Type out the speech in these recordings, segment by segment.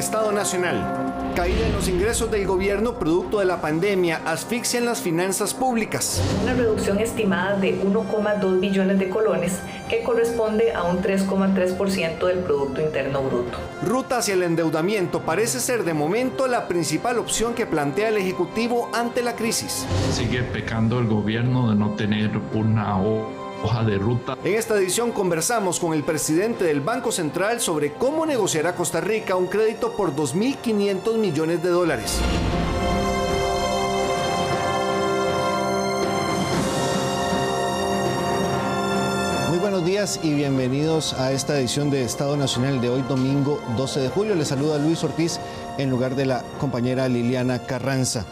Estado Nacional. Caída en los ingresos del gobierno producto de la pandemia asfixian las finanzas públicas. Una reducción estimada de 1,2 billones de colones, que corresponde a un 3,3% del Producto Interno Bruto. Ruta hacia el endeudamiento parece ser de momento la principal opción que plantea el Ejecutivo ante la crisis. Sigue pecando el gobierno de no tener una hoja de ruta. En esta edición conversamos con el presidente del Banco Central sobre cómo negociará Costa Rica un crédito por 2.500 millones de dólares. Muy buenos días y bienvenidos a esta edición de Estado Nacional de hoy, domingo 12 de julio. Les saluda Luis Ortiz en lugar de la compañera Liliana Carranza.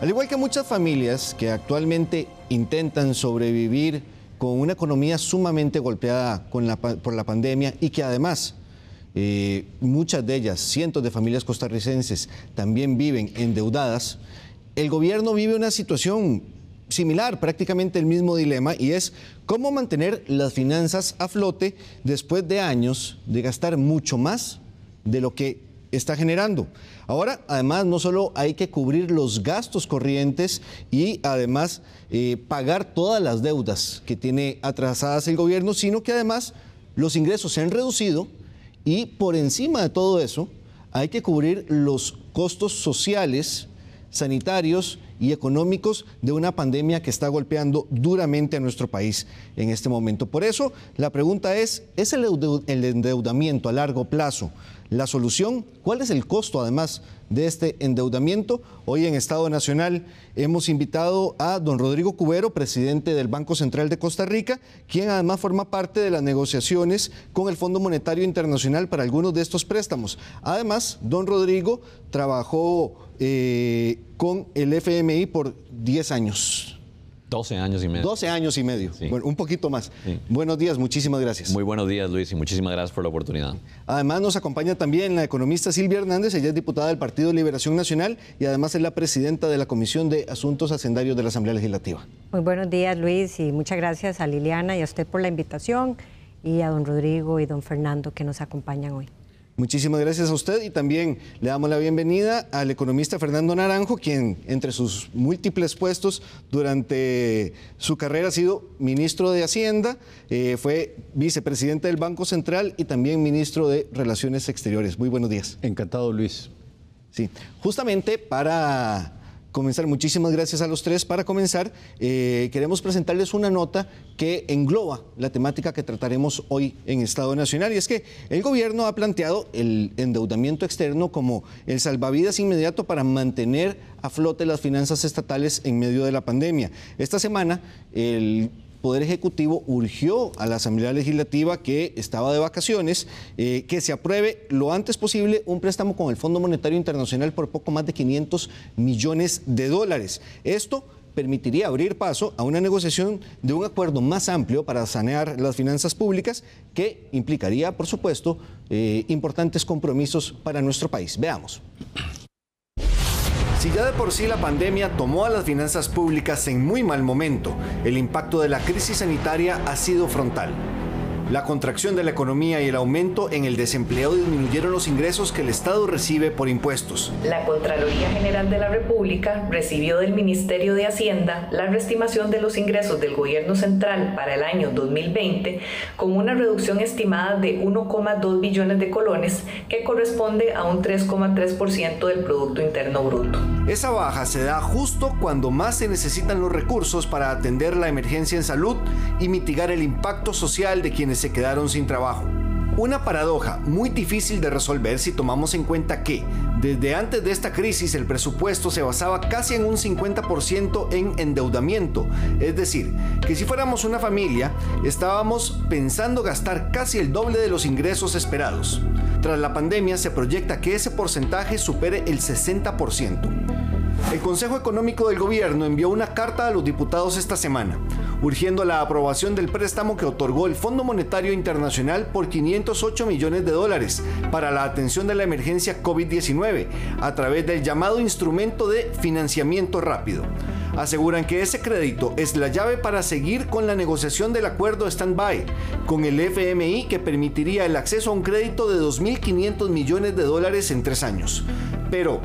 Al igual que muchas familias que actualmente intentan sobrevivir con una economía sumamente golpeada por la pandemia y que además muchas de ellas, cientos de familias costarricenses, también viven endeudadas, el gobierno vive una situación similar, prácticamente el mismo dilema, y es cómo mantener las finanzas a flote después de años de gastar mucho más de lo que está generando. Ahora, además, no solo hay que cubrir los gastos corrientes y además pagar todas las deudas que tiene atrasadas el gobierno, sino que además los ingresos se han reducido y por encima de todo eso hay que cubrir los costos sociales, sanitarios y económicos de una pandemia que está golpeando duramente a nuestro país en este momento. Por eso, la pregunta ¿es el endeudamiento a largo plazo la solución? ¿Cuál es el costo, además, de este endeudamiento? Hoy en Estado Nacional hemos invitado a don Rodrigo Cubero, presidente del Banco Central de Costa Rica, quien además forma parte de las negociaciones con el Fondo Monetario Internacional para algunos de estos préstamos. Además, don Rodrigo trabajó con el FMI por 10 años. 12 años y medio. 12 años y medio, sí. Bueno, un poquito más. Sí. Buenos días, muchísimas gracias. Muy buenos días, Luis, y muchísimas gracias por la oportunidad. Además nos acompaña también la economista Silvia Hernández, ella es diputada del Partido Liberación Nacional y además es la presidenta de la Comisión de Asuntos Hacendarios de la Asamblea Legislativa. Muy buenos días, Luis, y muchas gracias a Liliana y a usted por la invitación y a don Rodrigo y don Fernando que nos acompañan hoy. Muchísimas gracias a usted y también le damos la bienvenida al economista Fernando Naranjo, quien entre sus múltiples puestos durante su carrera ha sido ministro de Hacienda, fue vicepresidente del Banco Central y también ministro de Relaciones Exteriores. Muy buenos días. Encantado, Luis. Sí, justamente para comenzar, muchísimas gracias a los tres. Para comenzar, queremos presentarles una nota que engloba la temática que trataremos hoy en Estado Nacional, y es que el gobierno ha planteado el endeudamiento externo como el salvavidas inmediato para mantener a flote las finanzas estatales en medio de la pandemia. Esta semana, el Poder Ejecutivo urgió a la Asamblea Legislativa, que estaba de vacaciones, que se apruebe lo antes posible un préstamo con el Fondo Monetario Internacional por poco más de 500 millones de dólares. Esto permitiría abrir paso a una negociación de un acuerdo más amplio para sanear las finanzas públicas, que implicaría, por supuesto, importantes compromisos para nuestro país. Veamos. Si ya de por sí la pandemia tomó a las finanzas públicas en muy mal momento, el impacto de la crisis sanitaria ha sido frontal. La contracción de la economía y el aumento en el desempleo disminuyeron los ingresos que el Estado recibe por impuestos. La Contraloría General de la República recibió del Ministerio de Hacienda la reestimación de los ingresos del Gobierno Central para el año 2020 con una reducción estimada de 1,2 billones de colones, que corresponde a un 3,3% del Producto Interno Bruto. Esa baja se da justo cuando más se necesitan los recursos para atender la emergencia en salud y mitigar el impacto social de quienes se quedaron sin trabajo. Una paradoja muy difícil de resolver si tomamos en cuenta que, desde antes de esta crisis, el presupuesto se basaba casi en un 50% en endeudamiento. Es decir, que si fuéramos una familia, estábamos pensando gastar casi el doble de los ingresos esperados. Tras la pandemia, se proyecta que ese porcentaje supere el 60%. El Consejo Económico del Gobierno envió una carta a los diputados esta semana, urgiendo la aprobación del préstamo que otorgó el Fondo Monetario Internacional por 508 millones de dólares para la atención de la emergencia COVID-19 a través del llamado Instrumento de Financiamiento Rápido. Aseguran que ese crédito es la llave para seguir con la negociación del acuerdo stand-by con el FMI, que permitiría el acceso a un crédito de 2.500 millones de dólares en 3 años. Pero,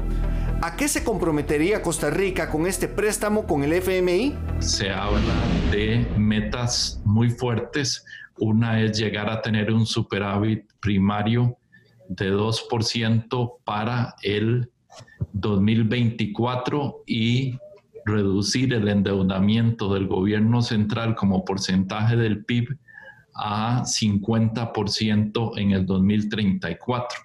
¿a qué se comprometería Costa Rica con este préstamo con el FMI? Se habla de metas muy fuertes. Una es llegar a tener un superávit primario de 2% para el 2024 y reducir el endeudamiento del gobierno central como porcentaje del PIB a 50% en el 2034.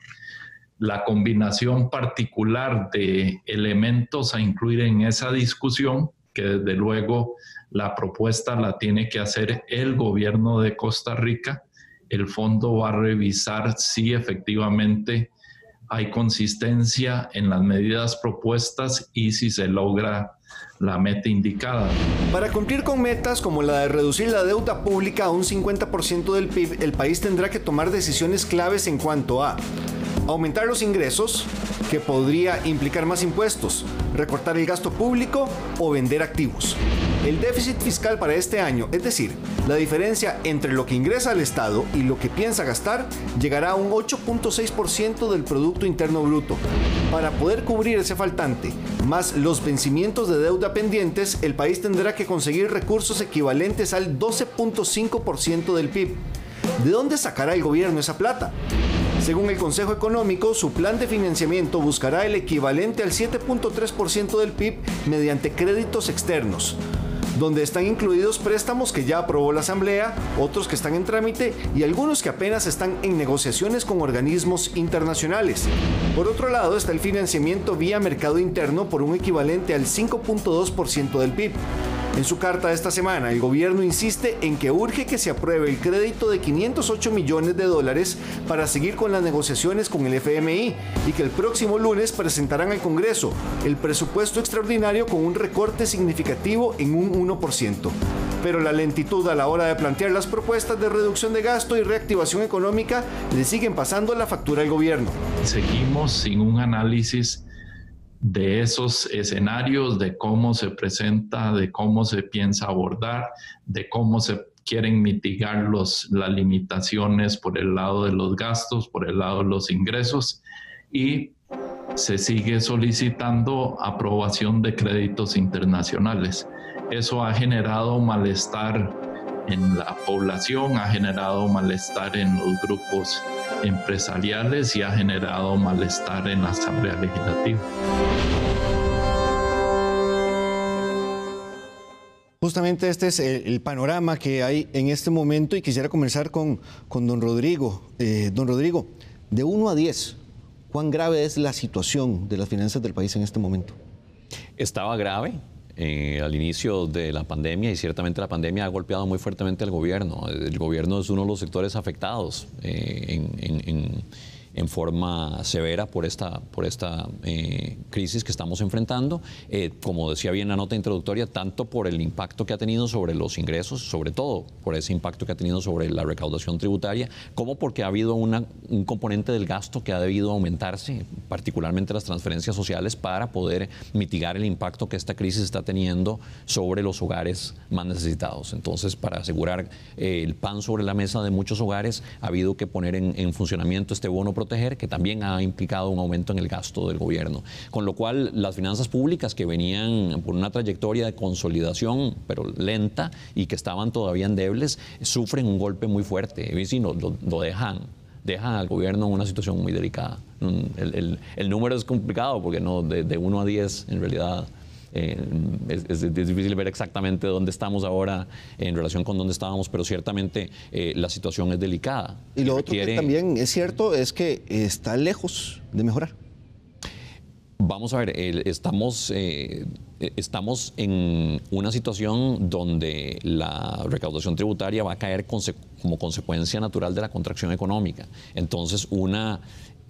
La combinación particular de elementos a incluir en esa discusión, que desde luego la propuesta la tiene que hacer el gobierno de Costa Rica. El fondo va a revisar si efectivamente hay consistencia en las medidas propuestas y si se logra la meta indicada. Para cumplir con metas como la de reducir la deuda pública a un 50% del PIB, el país tendrá que tomar decisiones claves en cuanto a aumentar los ingresos, que podría implicar más impuestos, recortar el gasto público o vender activos. El déficit fiscal para este año, es decir, la diferencia entre lo que ingresa al Estado y lo que piensa gastar, llegará a un 8.6% del Producto Interno Bruto. Para poder cubrir ese faltante, más los vencimientos de deuda pendientes, el país tendrá que conseguir recursos equivalentes al 12.5% del PIB. ¿De dónde sacará el gobierno esa plata? Según el Consejo Económico, su plan de financiamiento buscará el equivalente al 7.3% del PIB mediante créditos externos, donde están incluidos préstamos que ya aprobó la Asamblea, otros que están en trámite y algunos que apenas están en negociaciones con organismos internacionales. Por otro lado está el financiamiento vía mercado interno por un equivalente al 5.2% del PIB. En su carta de esta semana, el gobierno insiste en que urge que se apruebe el crédito de 508 millones de dólares para seguir con las negociaciones con el FMI y que el próximo lunes presentarán al Congreso el presupuesto extraordinario con un recorte significativo en un 1%. Pero la lentitud a la hora de plantear las propuestas de reducción de gasto y reactivación económica le siguen pasando la factura al gobierno. Seguimos sin un análisis de esos escenarios, de cómo se presenta, de cómo se piensa abordar, de cómo se quieren mitigar las limitaciones por el lado de los gastos, por el lado de los ingresos, y se sigue solicitando aprobación de créditos internacionales. Eso ha generado malestar en la población, ha generado malestar en los grupos empresariales y ha generado malestar en la Asamblea Legislativa. Justamente este es el panorama que hay en este momento y quisiera comenzar con don Rodrigo. Don Rodrigo, de 1 a 10, ¿cuán grave es la situación de las finanzas del país en este momento? Estaba grave al inicio de la pandemia y ciertamente la pandemia ha golpeado muy fuertemente al gobierno. El gobierno es uno de los sectores afectados en forma severa por esta crisis que estamos enfrentando. Como decía bien la nota introductoria, tanto por el impacto que ha tenido sobre los ingresos, sobre todo por ese impacto que ha tenido sobre la recaudación tributaria, como porque ha habido un componente del gasto que ha debido aumentarse, particularmente las transferencias sociales, para poder mitigar el impacto que esta crisis está teniendo sobre los hogares más necesitados. Entonces, para asegurar el pan sobre la mesa de muchos hogares, ha habido que poner en funcionamiento este bono proteger, que también ha implicado un aumento en el gasto del gobierno. Con lo cual, las finanzas públicas que venían por una trayectoria de consolidación, pero lenta, y que estaban todavía endebles, sufren un golpe muy fuerte. Y si lo dejan al gobierno en una situación muy delicada. El número es complicado porque no de 1 a 10 en realidad es difícil ver exactamente dónde estamos ahora en relación con dónde estábamos, pero ciertamente la situación es delicada. Y lo otro que también es cierto es que está lejos de mejorar. Vamos a ver, estamos en una situación donde la recaudación tributaria va a caer como consecuencia natural de la contracción económica. Entonces, una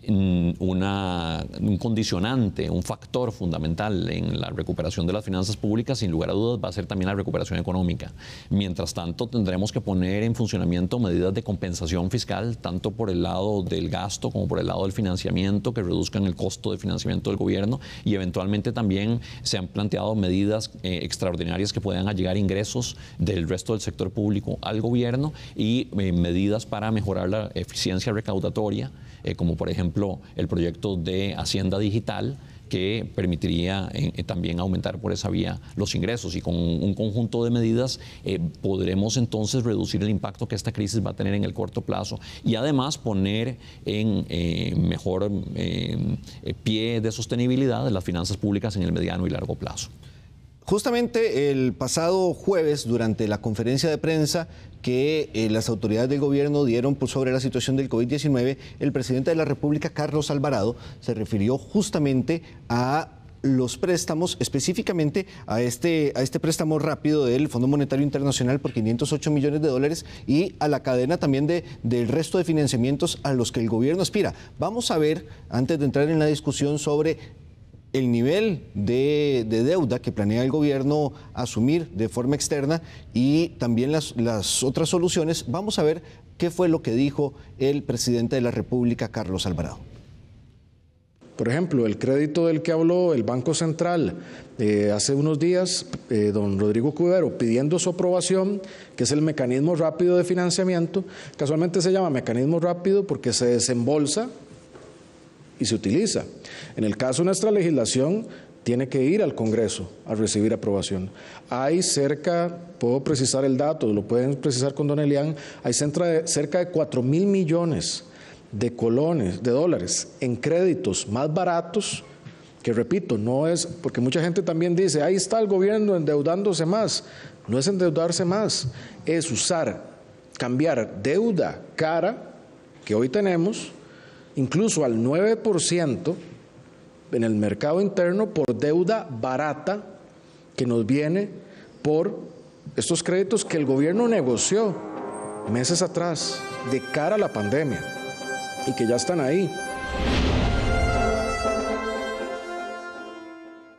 un condicionante, un factor fundamental en la recuperación de las finanzas públicas, sin lugar a dudas, va a ser también la recuperación económica. Mientras tanto, tendremos que poner en funcionamiento medidas de compensación fiscal, tanto por el lado del gasto como por el lado del financiamiento, que reduzcan el costo de financiamiento del gobierno, y eventualmente también se han planteado medidas extraordinarias que puedan llegar ingresos del resto del sector público al gobierno y medidas para mejorar la eficiencia recaudatoria, como por ejemplo el proyecto de Hacienda Digital, que permitiría también aumentar por esa vía los ingresos, y con un conjunto de medidas podremos entonces reducir el impacto que esta crisis va a tener en el corto plazo y además poner en mejor pie de sostenibilidad de las finanzas públicas en el mediano y largo plazo. Justamente el pasado jueves, durante la conferencia de prensa que las autoridades del gobierno dieron sobre la situación del COVID-19, el presidente de la República, Carlos Alvarado, se refirió justamente a los préstamos, específicamente a este préstamo rápido del Fondo Monetario Internacional por 508 millones de dólares y a la cadena también del resto de financiamientos a los que el gobierno aspira. Vamos a ver, antes de entrar en la discusión sobre el nivel de deuda que planea el gobierno asumir de forma externa y también las otras soluciones, vamos a ver qué fue lo que dijo el presidente de la República, Carlos Alvarado. Por ejemplo, el crédito del que habló el Banco Central hace unos días, don Rodrigo Cubero, pidiendo su aprobación, que es el mecanismo rápido de financiamiento. Casualmente se llama mecanismo rápido porque se desembolsa y se utiliza. En el caso de nuestra legislación, tiene que ir al Congreso a recibir aprobación. Hay cerca, puedo precisar el dato, lo pueden precisar con don Elian, hay cerca de 4.000 millones de dólares en créditos más baratos, que repito, no es, porque mucha gente también dice, ahí está el gobierno endeudándose más. No es endeudarse más, es cambiar deuda cara, que hoy tenemos, incluso al 9% en el mercado interno, por deuda barata que nos viene por estos créditos que el gobierno negoció meses atrás de cara a la pandemia y que ya están ahí.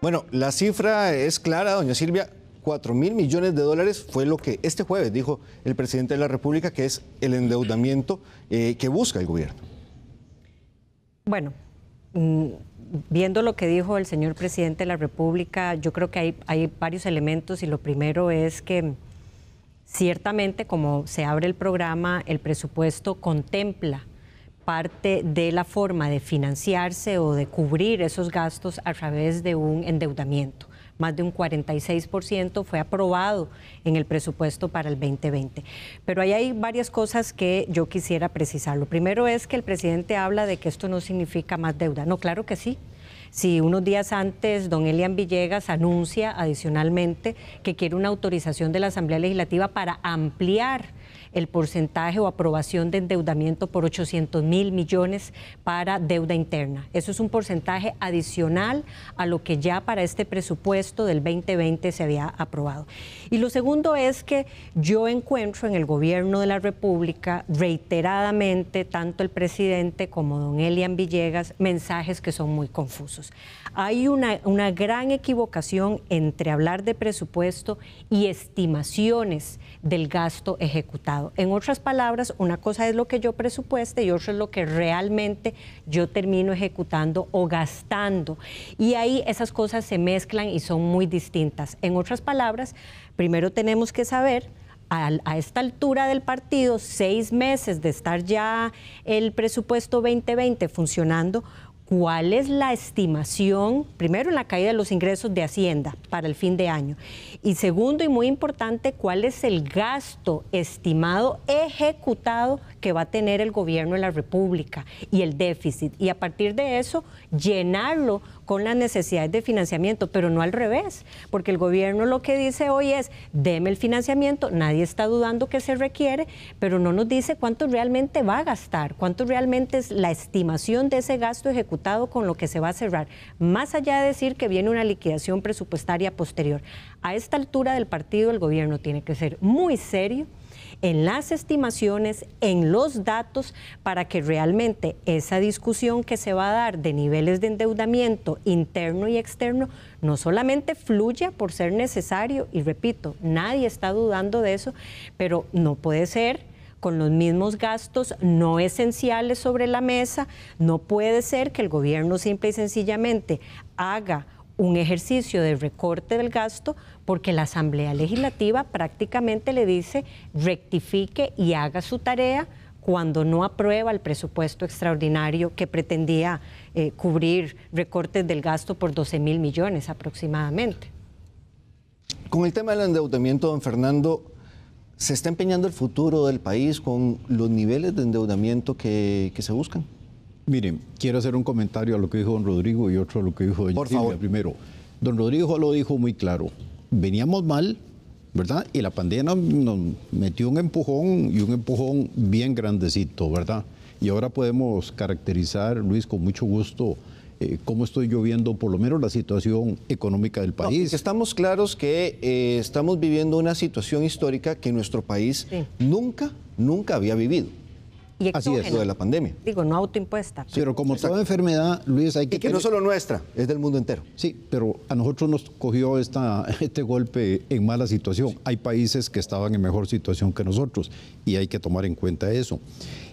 Bueno, la cifra es clara, doña Silvia. 4.000 millones de dólares fue lo que este jueves dijo el presidente de la República, que es el endeudamiento que busca el gobierno. Bueno, viendo lo que dijo el señor presidente de la República, yo creo que hay varios elementos, y lo primero es que ciertamente, como se abre el programa, el presupuesto contempla parte de la forma de financiarse o de cubrir esos gastos a través de un endeudamiento. Más de un 46% fue aprobado en el presupuesto para el 2020. Pero ahí hay varias cosas que yo quisiera precisar. Lo primero es que el presidente habla de que esto no significa más deuda. No, claro que sí. Si unos días antes don Elian Villegas anuncia adicionalmente que quiere una autorización de la Asamblea Legislativa para ampliar el porcentaje o aprobación de endeudamiento por 800.000 millones para deuda interna. Eso es un porcentaje adicional a lo que ya para este presupuesto del 2020 se había aprobado. Y lo segundo es que yo encuentro en el gobierno de la República reiteradamente, tanto el presidente como don Elian Villegas, mensajes que son muy confusos. Hay una gran equivocación entre hablar de presupuesto y estimaciones del gasto ejecutado. En otras palabras, una cosa es lo que yo presupueste y otra es lo que realmente yo termino ejecutando o gastando. Y ahí esas cosas se mezclan y son muy distintas. En otras palabras, primero tenemos que saber, a esta altura del partido, 6 meses de estar ya el presupuesto 2020 funcionando, ¿cuál es la estimación, primero en la caída de los ingresos de Hacienda para el fin de año? Y segundo, y muy importante, ¿cuál es el gasto estimado ejecutado que va a tener el gobierno de la República y el déficit? Y a partir de eso, llenarlo con las necesidades de financiamiento, pero no al revés, porque el gobierno lo que dice hoy es, deme el financiamiento, nadie está dudando que se requiere, pero no nos dice cuánto realmente va a gastar, cuánto realmente es la estimación de ese gasto ejecutado con lo que se va a cerrar, más allá de decir que viene una liquidación presupuestaria posterior. A esta altura del partido, el gobierno tiene que ser muy serio en las estimaciones, en los datos, para que realmente esa discusión que se va a dar de niveles de endeudamiento interno y externo no solamente fluya por ser necesario, y repito, nadie está dudando de eso, pero no puede ser con los mismos gastos no esenciales sobre la mesa. No puede ser que el gobierno simple y sencillamente haga un ejercicio de recorte del gasto porque la Asamblea Legislativa prácticamente le dice rectifique y haga su tarea cuando no aprueba el presupuesto extraordinario que pretendía cubrir recortes del gasto por 12.000 millones aproximadamente. Con el tema del endeudamiento, don Fernando, ¿se está empeñando el futuro del país con los niveles de endeudamiento que se buscan? Miren, quiero hacer un comentario a lo que dijo don Rodrigo y otro a lo que dijo doña Silvia. Primero, don Rodrigo lo dijo muy claro. Veníamos mal, ¿verdad? Y la pandemia nos metió un empujón bien grandecito, ¿verdad? Y ahora podemos caracterizar, Luis, con mucho gusto, cómo estoy yo viendo por lo menos la situación económica del país. No, estamos claros que estamos viviendo una situación histórica que nuestro país nunca había vivido. Y exógena. Así es, lo de la pandemia. Digo, no autoimpuesta. Sí, pero como toda enfermedad, Luis, hay que... Y que no solo nuestra, es del mundo entero. Sí, pero a nosotros nos cogió este golpe en mala situación. Hay países que estaban en mejor situación que nosotros y hay que tomar en cuenta eso.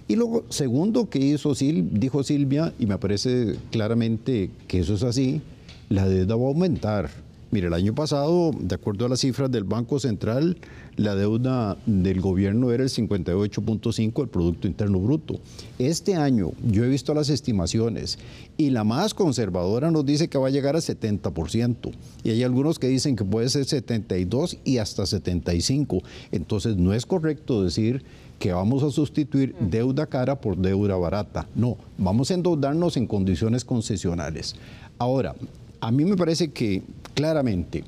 Y luego, segundo que dijo Silvia, y me parece claramente que eso es así, la deuda va a aumentar. Mire, el año pasado, de acuerdo a las cifras del Banco Central, la deuda del gobierno era el 58.5% del Producto Interno Bruto. Este año, yo he visto las estimaciones, y la más conservadora nos dice que va a llegar a 70%. Y hay algunos que dicen que puede ser 72% y hasta 75%. Entonces, no es correcto decir que vamos a sustituir deuda cara por deuda barata. No, vamos a endeudarnos en condiciones concesionales. Ahora, a mí me parece que claramente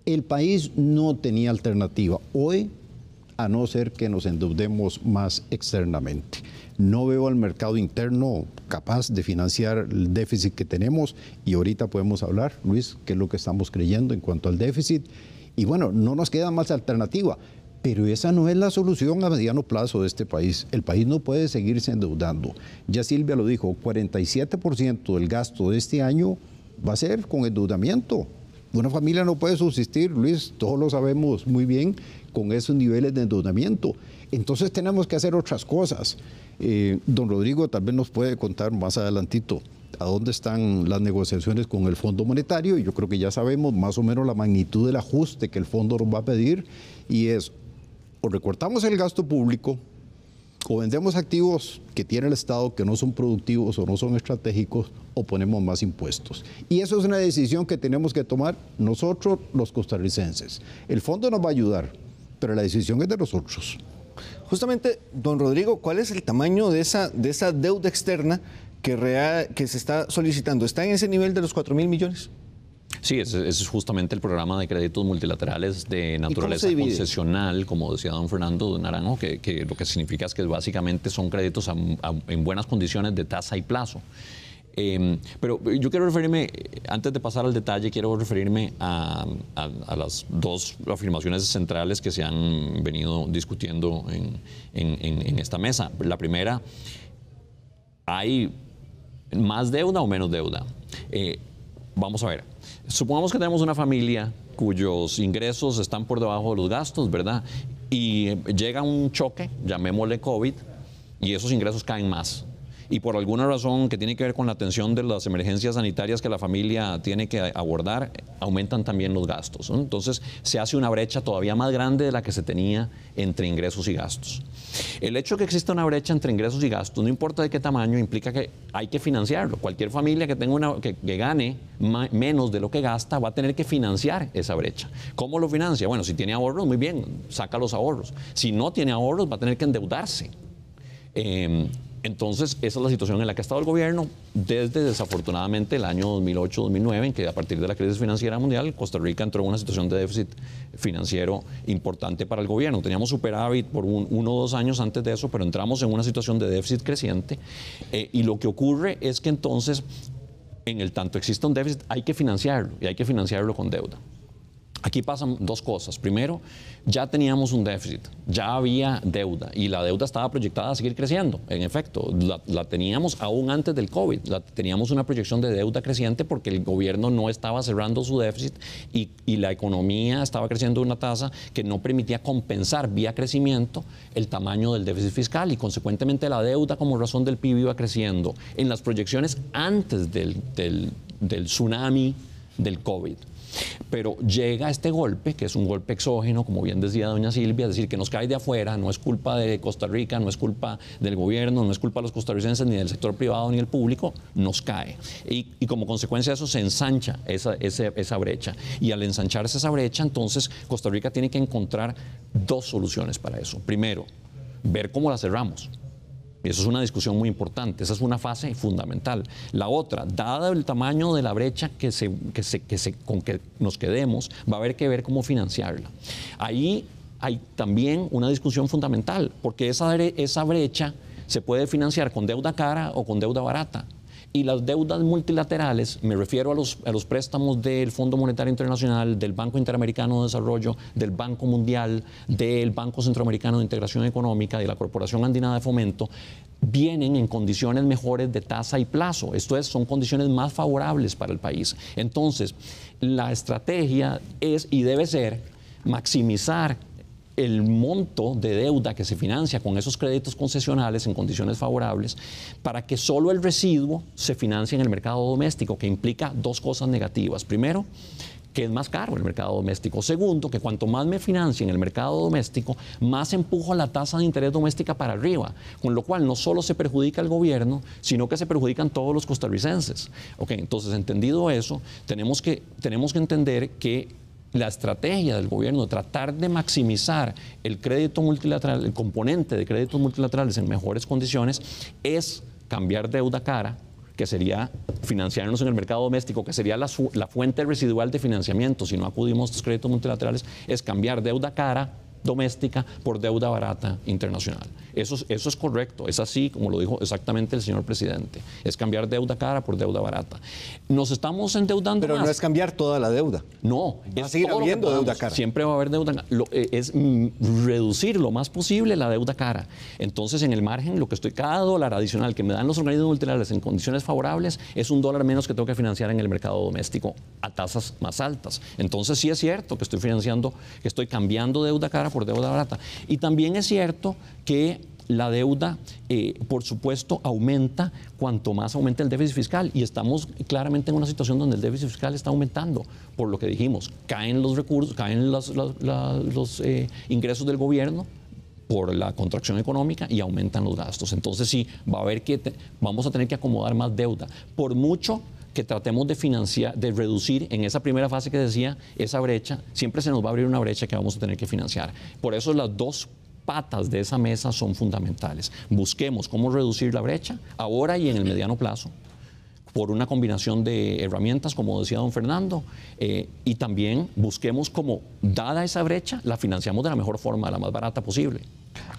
el país no tenía alternativa hoy a no ser que nos endeudemos más externamente. No veo al mercado interno capaz de financiar el déficit que tenemos y ahorita podemos hablar, Luis, qué es lo que estamos creyendo en cuanto al déficit. Y bueno, no nos queda más alternativa. Pero esa no es la solución a mediano plazo de este país. El país no puede seguirse endeudando. Ya Silvia lo dijo, 47% del gasto de este año va a ser con endeudamiento. Una familia no puede subsistir, Luis, todos lo sabemos muy bien, con esos niveles de endeudamiento. Entonces tenemos que hacer otras cosas. Don Rodrigo tal vez nos puede contar más adelantito a dónde están las negociaciones con el Fondo Monetario, y yo creo que ya sabemos más o menos la magnitud del ajuste que el fondo nos va a pedir, y es o recortamos el gasto público, o vendemos activos que tiene el Estado que no son productivos o no son estratégicos, o ponemos más impuestos. Y eso es una decisión que tenemos que tomar nosotros, los costarricenses. El fondo nos va a ayudar, pero la decisión es de nosotros. Justamente, don Rodrigo, ¿cuál es el tamaño de esa deuda externa que se está solicitando? ¿Está en ese nivel de los 4.000 millones? Sí, ese es justamente el programa de créditos multilaterales de naturaleza concesional, como decía don Fernando Naranjo, que lo que significa es que básicamente son créditos en buenas condiciones de tasa y plazo. Pero yo quiero referirme, antes de pasar al detalle, quiero referirme a las dos afirmaciones centrales que se han venido discutiendo en esta mesa. La primera, ¿hay más deuda o menos deuda? Vamos a ver. Supongamos que tenemos una familia cuyos ingresos están por debajo de los gastos, ¿verdad? Y llega un choque, llamémosle COVID, y esos ingresos caen más. Y por alguna razón que tiene que ver con la atención de las emergencias sanitarias que la familia tiene que abordar, aumentan también los gastos, ¿no? Entonces se hace una brecha todavía más grande de la que se tenía entre ingresos y gastos. El hecho de que exista una brecha entre ingresos y gastos, no importa de qué tamaño, implica que hay que financiarlo. Cualquier familia que tenga que gane menos de lo que gasta va a tener que financiar esa brecha. ¿Cómo lo financia? Bueno, si tiene ahorros, muy bien, saca los ahorros. Si no tiene ahorros, va a tener que endeudarse. Entonces, esa es la situación en la que ha estado el gobierno desde, desafortunadamente, el año 2008-2009, en que a partir de la crisis financiera mundial, Costa Rica entró en una situación de déficit financiero importante para el gobierno. Teníamos superávit por 1 o 2 años antes de eso, pero entramos en una situación de déficit creciente. Y lo que ocurre es que entonces, en el tanto existe un déficit, hay que financiarlo, y hay que financiarlo con deuda. Aquí pasan dos cosas. Primero, ya teníamos un déficit, ya había deuda y la deuda estaba proyectada a seguir creciendo. En efecto, la teníamos aún antes del COVID. Teníamos una proyección de deuda creciente porque el gobierno no estaba cerrando su déficit y la economía estaba creciendo a una tasa que no permitía compensar vía crecimiento el tamaño del déficit fiscal y consecuentemente la deuda como razón del PIB iba creciendo en las proyecciones antes del tsunami del COVID. Pero llega este golpe, que es un golpe exógeno, como bien decía doña Silvia, es decir, que nos cae de afuera, no es culpa de Costa Rica, no es culpa del gobierno, no es culpa de los costarricenses, ni del sector privado, ni del público, nos cae. Y como consecuencia de eso se ensancha esa brecha. Y al ensancharse esa brecha, entonces Costa Rica tiene que encontrar dos soluciones para eso. Primero, ver cómo la cerramos. Y eso es una discusión muy importante, esa es una fase fundamental. La otra, dada el tamaño de la brecha con que nos quedemos, va a haber que ver cómo financiarla. Ahí hay también una discusión fundamental, porque esa brecha se puede financiar con deuda cara o con deuda barata. Y las deudas multilaterales, me refiero a los préstamos del Fondo Monetario Internacional, del Banco Interamericano de Desarrollo, del Banco Mundial, del Banco Centroamericano de Integración Económica, de la Corporación Andina de Fomento, vienen en condiciones mejores de tasa y plazo. Esto es, son condiciones más favorables para el país. Entonces, la estrategia es y debe ser maximizar el monto de deuda que se financia con esos créditos concesionales en condiciones favorables para que solo el residuo se financie en el mercado doméstico, que implica dos cosas negativas. Primero, que es más caro el mercado doméstico. Segundo, que cuanto más me financie en el mercado doméstico, más empujo la tasa de interés doméstica para arriba, con lo cual no solo se perjudica al gobierno, sino que se perjudican todos los costarricenses. Okay, entonces, entendido eso, tenemos que entender que la estrategia del gobierno de tratar de maximizar el crédito multilateral, el componente de créditos multilaterales en mejores condiciones, es cambiar deuda cara, que sería financiarnos en el mercado doméstico, que sería la fuente residual de financiamiento si no acudimos a estos créditos multilaterales, es cambiar deuda cara doméstica por deuda barata internacional. Eso es correcto, es así como lo dijo exactamente el señor presidente, es cambiar deuda cara por deuda barata. Nos estamos endeudando Pero más. No es cambiar toda la deuda. No, va a seguir habiendo deuda cara. Siempre va a haber deuda cara. Es reducir lo más posible la deuda cara. Entonces, en el margen, cada dólar adicional que me dan los organismos multilaterales en condiciones favorables es un dólar menos que tengo que financiar en el mercado doméstico a tasas más altas. Entonces, sí es cierto que estoy cambiando deuda cara por deuda barata. Y también es cierto que la deuda, por supuesto, aumenta cuanto más aumenta el déficit fiscal. Y estamos claramente en una situación donde el déficit fiscal está aumentando. Por lo que dijimos, caen los recursos, caen los ingresos del gobierno por la contracción económica y aumentan los gastos. Entonces sí, vamos a tener que acomodar más deuda. Por mucho que tratemos de financiar, de reducir en esa primera fase que decía, esa brecha, siempre se nos va a abrir una brecha que vamos a tener que financiar. Por eso las dos patas de esa mesa son fundamentales. Busquemos cómo reducir la brecha ahora y en el mediano plazo, por una combinación de herramientas, como decía don Fernando, y también busquemos cómo, dada esa brecha, la financiamos de la mejor forma, la más barata posible.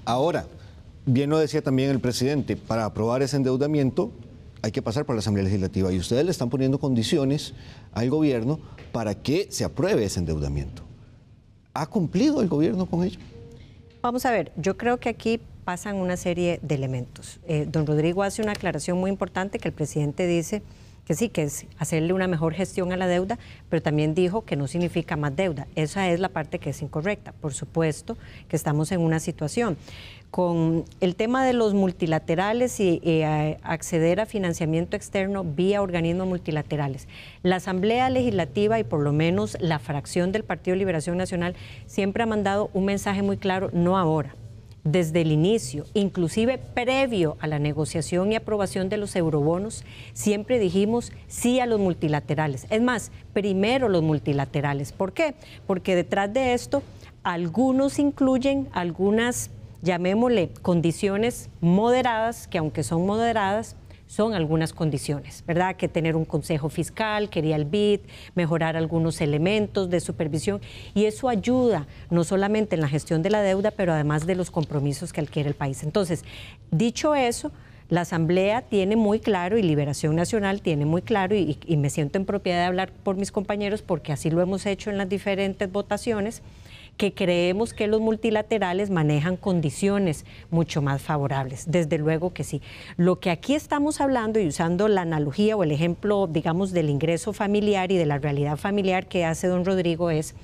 Ahora, bien lo decía también el presidente, para aprobar ese endeudamiento hay que pasar por la Asamblea Legislativa y ustedes le están poniendo condiciones al gobierno para que se apruebe ese endeudamiento. ¿Ha cumplido el gobierno con ello? Vamos a ver, yo creo que aquí pasan una serie de elementos. Don Rodrigo hace una aclaración muy importante que el presidente dice que sí, que es hacerle una mejor gestión a la deuda, pero también dijo que no significa más deuda. Esa es la parte que es incorrecta. Por supuesto que estamos en una situación. Con el tema de los multilaterales y acceder a financiamiento externo vía organismos multilaterales, la Asamblea Legislativa y por lo menos la fracción del Partido de Liberación Nacional siempre ha mandado un mensaje muy claro, no ahora, desde el inicio, inclusive previo a la negociación y aprobación de los eurobonos, siempre dijimos sí a los multilaterales. Es más, primero los multilaterales. ¿Por qué? Porque detrás de esto, algunos incluyen algunas, llamémosle, condiciones moderadas, que aunque son moderadas, son algunas condiciones, ¿verdad? Que tener un consejo fiscal, quería el BID, mejorar algunos elementos de supervisión, y eso ayuda no solamente en la gestión de la deuda, pero además de los compromisos que adquiere el país. Entonces, dicho eso, La Asamblea tiene muy claro, y Liberación Nacional tiene muy claro, y me siento en propiedad de hablar por mis compañeros porque así lo hemos hecho en las diferentes votaciones, que creemos que los multilaterales manejan condiciones mucho más favorables. Desde luego que sí. Lo que aquí estamos hablando, y usando la analogía o el ejemplo, digamos, del ingreso familiar y de la realidad familiar que hace don Rodrigo, es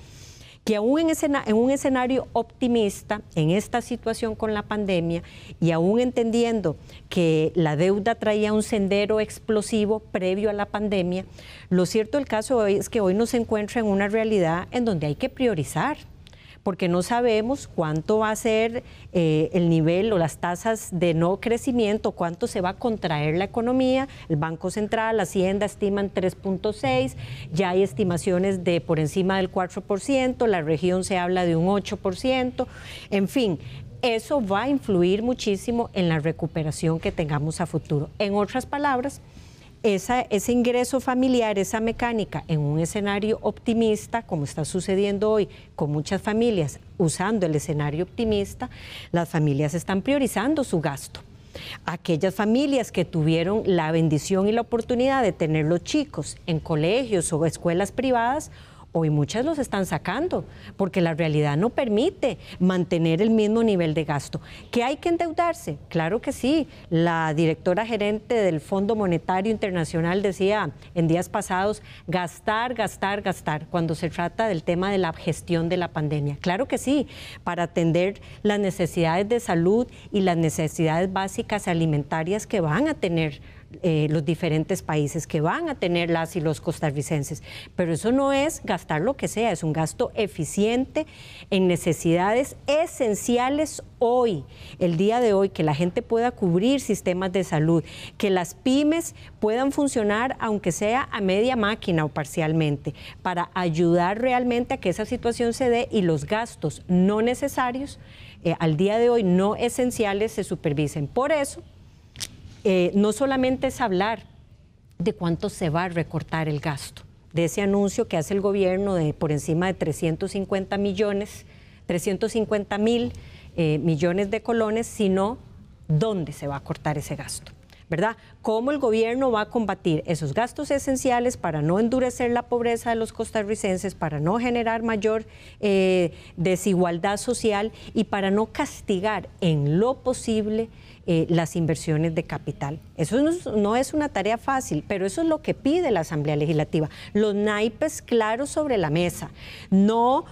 que aún en un escenario optimista, en esta situación con la pandemia, y aún entendiendo que la deuda traía un sendero explosivo previo a la pandemia, lo cierto del caso es que hoy nos encuentra en una realidad en donde hay que priorizar, porque no sabemos cuánto va a ser el nivel o las tasas de no crecimiento, cuánto se va a contraer la economía. El Banco Central, Hacienda estiman 3.6, ya hay estimaciones de por encima del 4%, la región se habla de un 8%, en fin. Eso va a influir muchísimo en la recuperación que tengamos a futuro. En otras palabras, ese ingreso familiar, esa mecánica en un escenario optimista, como está sucediendo hoy con muchas familias usando el escenario optimista, las familias están priorizando su gasto. Aquellas familias que tuvieron la bendición y la oportunidad de tener los chicos en colegios o escuelas privadas, hoy muchas los están sacando porque la realidad no permite mantener el mismo nivel de gasto. ¿Que hay que endeudarse? Claro que sí. La directora gerente del Fondo Monetario Internacional decía en días pasados, gastar, gastar, gastar, cuando se trata del tema de la gestión de la pandemia. Claro que sí, para atender las necesidades de salud y las necesidades básicas alimentarias que van a tener los diferentes países, que van a tener las y los costarricenses. Pero eso no es gastar lo que sea, es un gasto eficiente en necesidades esenciales hoy, el día de hoy, que la gente pueda cubrir sistemas de salud, que las pymes puedan funcionar aunque sea a media máquina o parcialmente, para ayudar realmente a que esa situación se dé y los gastos no necesarios, al día de hoy no esenciales, se supervisen. Por eso, no solamente es hablar de cuánto se va a recortar el gasto, de ese anuncio que hace el gobierno de por encima de 350 mil millones de colones, sino dónde se va a cortar ese gasto, ¿verdad? ¿Cómo el gobierno va a combatir esos gastos esenciales para no endurecer la pobreza de los costarricenses, para no generar mayor desigualdad social y para no castigar en lo posible las inversiones de capital? Eso no es una tarea fácil, pero eso es lo que pide la Asamblea Legislativa. Los naipes claros sobre la mesa, no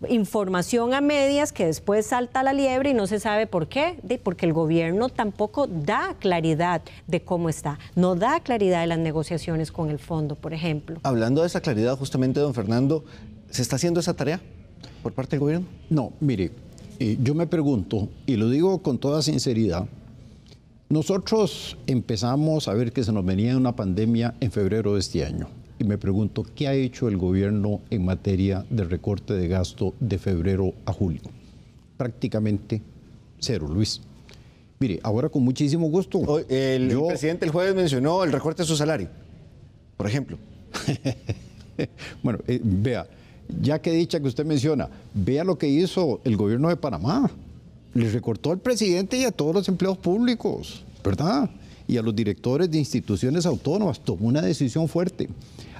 información a medias que después salta la liebre y no se sabe por qué, porque el gobierno tampoco da claridad de cómo está, no da claridad de las negociaciones con el fondo, por ejemplo. Hablando de esa claridad, justamente, don Fernando, ¿se está haciendo esa tarea por parte del gobierno? No, mire, yo me pregunto, y lo digo con toda sinceridad, nosotros empezamos a ver que se nos venía una pandemia en febrero de este año. Y me pregunto, ¿qué ha hecho el gobierno en materia de recorte de gasto de febrero a julio? Prácticamente cero, Luis. Mire, ahora con muchísimo gusto. El presidente el jueves mencionó el recorte de su salario, por ejemplo. Bueno, vea, ya que dicha que usted menciona, vea lo que hizo el gobierno de Panamá. Le recortó al presidente y a todos los empleados públicos, ¿verdad? Y a los directores de instituciones autónomas. Tomó una decisión fuerte.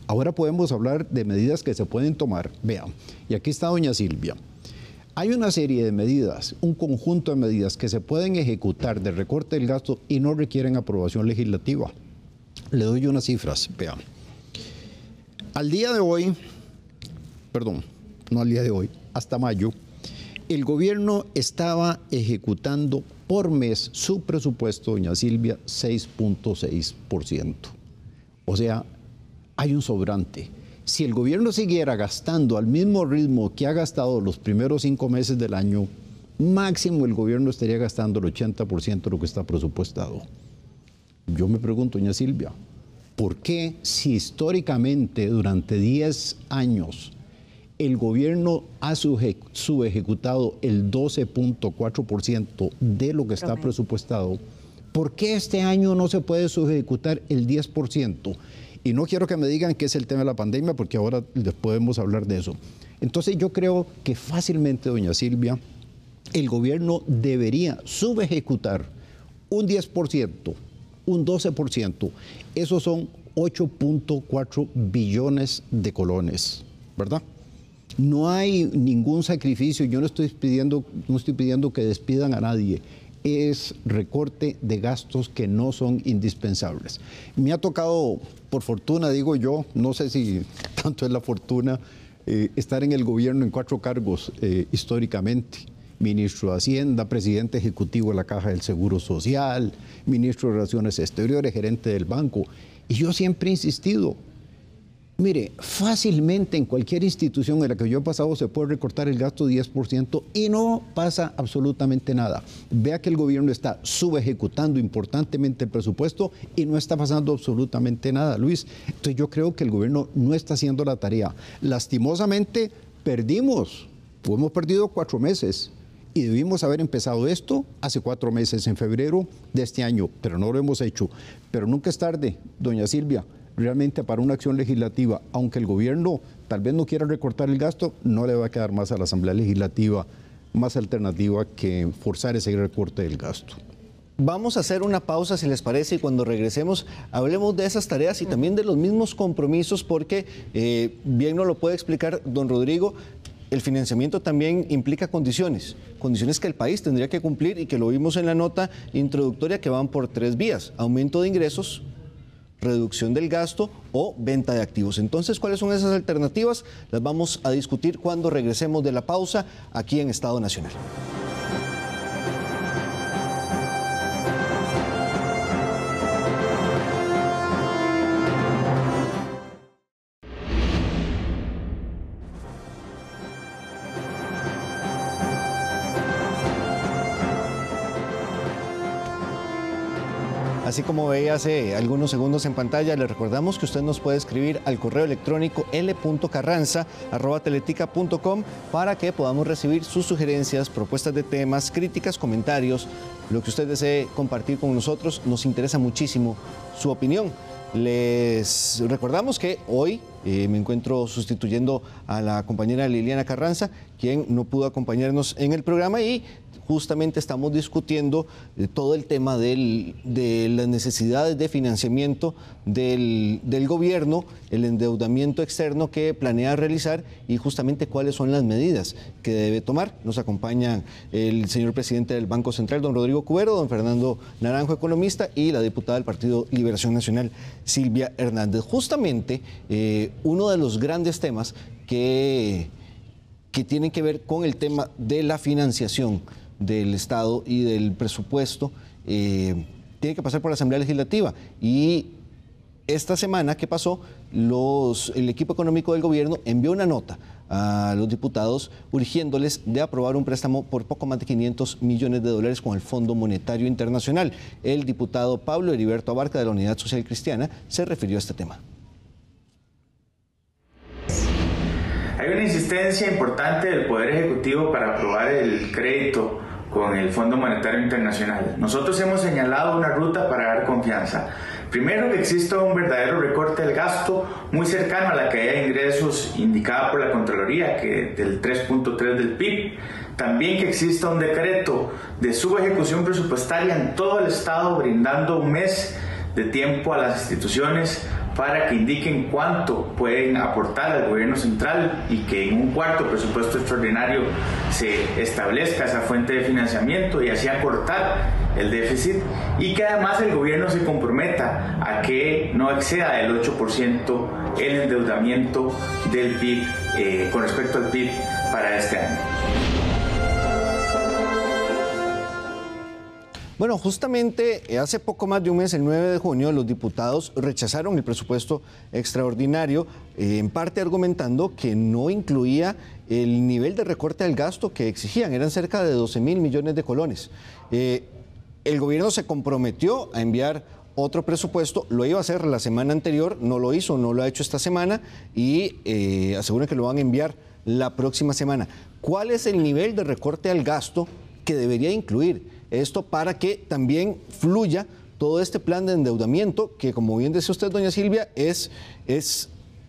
Ahora podemos hablar de medidas que se pueden tomar. Vean, y aquí está doña Silvia. Hay una serie de medidas, un conjunto de medidas que se pueden ejecutar de recorte del gasto y no requieren aprobación legislativa. Le doy unas cifras, vean. Al día de hoy, perdón, no al día de hoy, hasta mayo, el gobierno estaba ejecutando por mes su presupuesto, doña Silvia, 6.6%. O sea, hay un sobrante. Si el gobierno siguiera gastando al mismo ritmo que ha gastado los primeros 5 meses del año, máximo el gobierno estaría gastando el 80% de lo que está presupuestado. Yo me pregunto, doña Silvia, ¿por qué si históricamente durante 10 años el gobierno ha subejecutado el 12.4% de lo que está presupuestado, por qué este año no se puede subejecutar el 10%? Y no quiero que me digan que es el tema de la pandemia, porque ahora les podemos hablar de eso. Entonces yo creo que fácilmente, doña Silvia, el gobierno debería subejecutar un 10%, un 12%, esos son 8.4 billones de colones, ¿verdad? No hay ningún sacrificio, yo no estoy pidiendo que despidan a nadie. Es recorte de gastos que no son indispensables. Me ha tocado, por fortuna digo yo, no sé si tanto es la fortuna, estar en el gobierno en 4 cargos históricamente. Ministro de Hacienda, presidente ejecutivo de la Caja del Seguro Social, ministro de Relaciones Exteriores, gerente del banco. Y yo siempre he insistido, mire, fácilmente en cualquier institución en la que yo he pasado se puede recortar el gasto 10% y no pasa absolutamente nada. Vea que el gobierno está subejecutando importantemente el presupuesto y no está pasando absolutamente nada, Luis. Entonces yo creo que el gobierno no está haciendo la tarea. Lastimosamente perdimos, hemos perdido 4 meses. Y debimos haber empezado esto hace 4 meses, en febrero de este año, pero no lo hemos hecho. Pero nunca es tarde, doña Silvia, realmente para una acción legislativa, aunque el gobierno tal vez no quiera recortar el gasto, no le va a quedar más a la Asamblea Legislativa, más alternativa que forzar ese recorte del gasto. Vamos a hacer una pausa, si les parece, y cuando regresemos hablemos de esas tareas y también de los mismos compromisos, porque bien nos lo puede explicar don Rodrigo. El financiamiento también implica condiciones que el país tendría que cumplir y que lo vimos en la nota introductoria, que van por 3 vías: aumento de ingresos, reducción del gasto o venta de activos. Entonces, ¿cuáles son esas alternativas? Las vamos a discutir cuando regresemos de la pausa aquí en Estado Nacional. Así como veía hace algunos segundos en pantalla, le recordamos que usted nos puede escribir al correo electrónico l.carranza@teletica.com para que podamos recibir sus sugerencias, propuestas de temas, críticas, comentarios, lo que usted desee compartir con nosotros. Nos interesa muchísimo su opinión. Les recordamos que hoy me encuentro sustituyendo a la compañera Liliana Carranza, quien no pudo acompañarnos en el programa, y justamente estamos discutiendo todo el tema de las necesidades de financiamiento del gobierno, el endeudamiento externo que planea realizar y justamente cuáles son las medidas que debe tomar. Nos acompañan el señor presidente del Banco Central, don Rodrigo Cubero, don Fernando Naranjo, economista, y la diputada del Partido Liberación Nacional, Silvia Hernández. Justamente uno de los grandes temas que tienen que ver con el tema de la financiación del Estado y del presupuesto tiene que pasar por la Asamblea Legislativa, y esta semana que pasó el equipo económico del gobierno envió una nota a los diputados urgiéndoles de aprobar un préstamo por poco más de $500 millones con el Fondo Monetario Internacional. El diputado Pablo Heriberto Abarca, de la Unidad Social Cristiana, se refirió a este tema. Hay una insistencia importante del Poder Ejecutivo para aprobar el crédito con el Fondo Monetario Internacional. Nosotros hemos señalado una ruta para dar confianza. Primero, que exista un verdadero recorte del gasto muy cercano a la caída de ingresos indicada por la Contraloría, que del 3.3 del PIB. También que exista un decreto de subejecución presupuestaria en todo el Estado, brindando un mes de tiempo a las instituciones para que indiquen cuánto pueden aportar al gobierno central, y que en un cuarto presupuesto extraordinario se establezca esa fuente de financiamiento y así acortar el déficit, y que además el gobierno se comprometa a que no exceda el 8% el endeudamiento del PIB con respecto al PIB para este año. Bueno, justamente hace poco más de un mes, el 9 de junio, los diputados rechazaron el presupuesto extraordinario, en parte argumentando que no incluía el nivel de recorte del gasto que exigían. Eran cerca de 12.000 millones de colones. El gobierno se comprometió a enviar otro presupuesto, lo iba a hacer la semana anterior, no lo hizo, no lo ha hecho esta semana, y aseguran que lo van a enviar la próxima semana. ¿Cuál es el nivel de recorte al gasto que debería incluir esto para que también fluya todo este plan de endeudamiento que, como bien decía usted, doña Silvia, es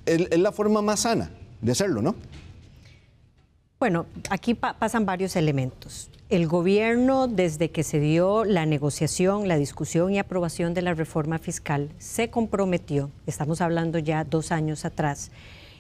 la forma más sana de hacerlo, ¿no? Bueno, aquí pasan varios elementos. El gobierno, desde que se dio la negociación, la discusión y aprobación de la reforma fiscal, se comprometió, estamos hablando ya 2 años atrás,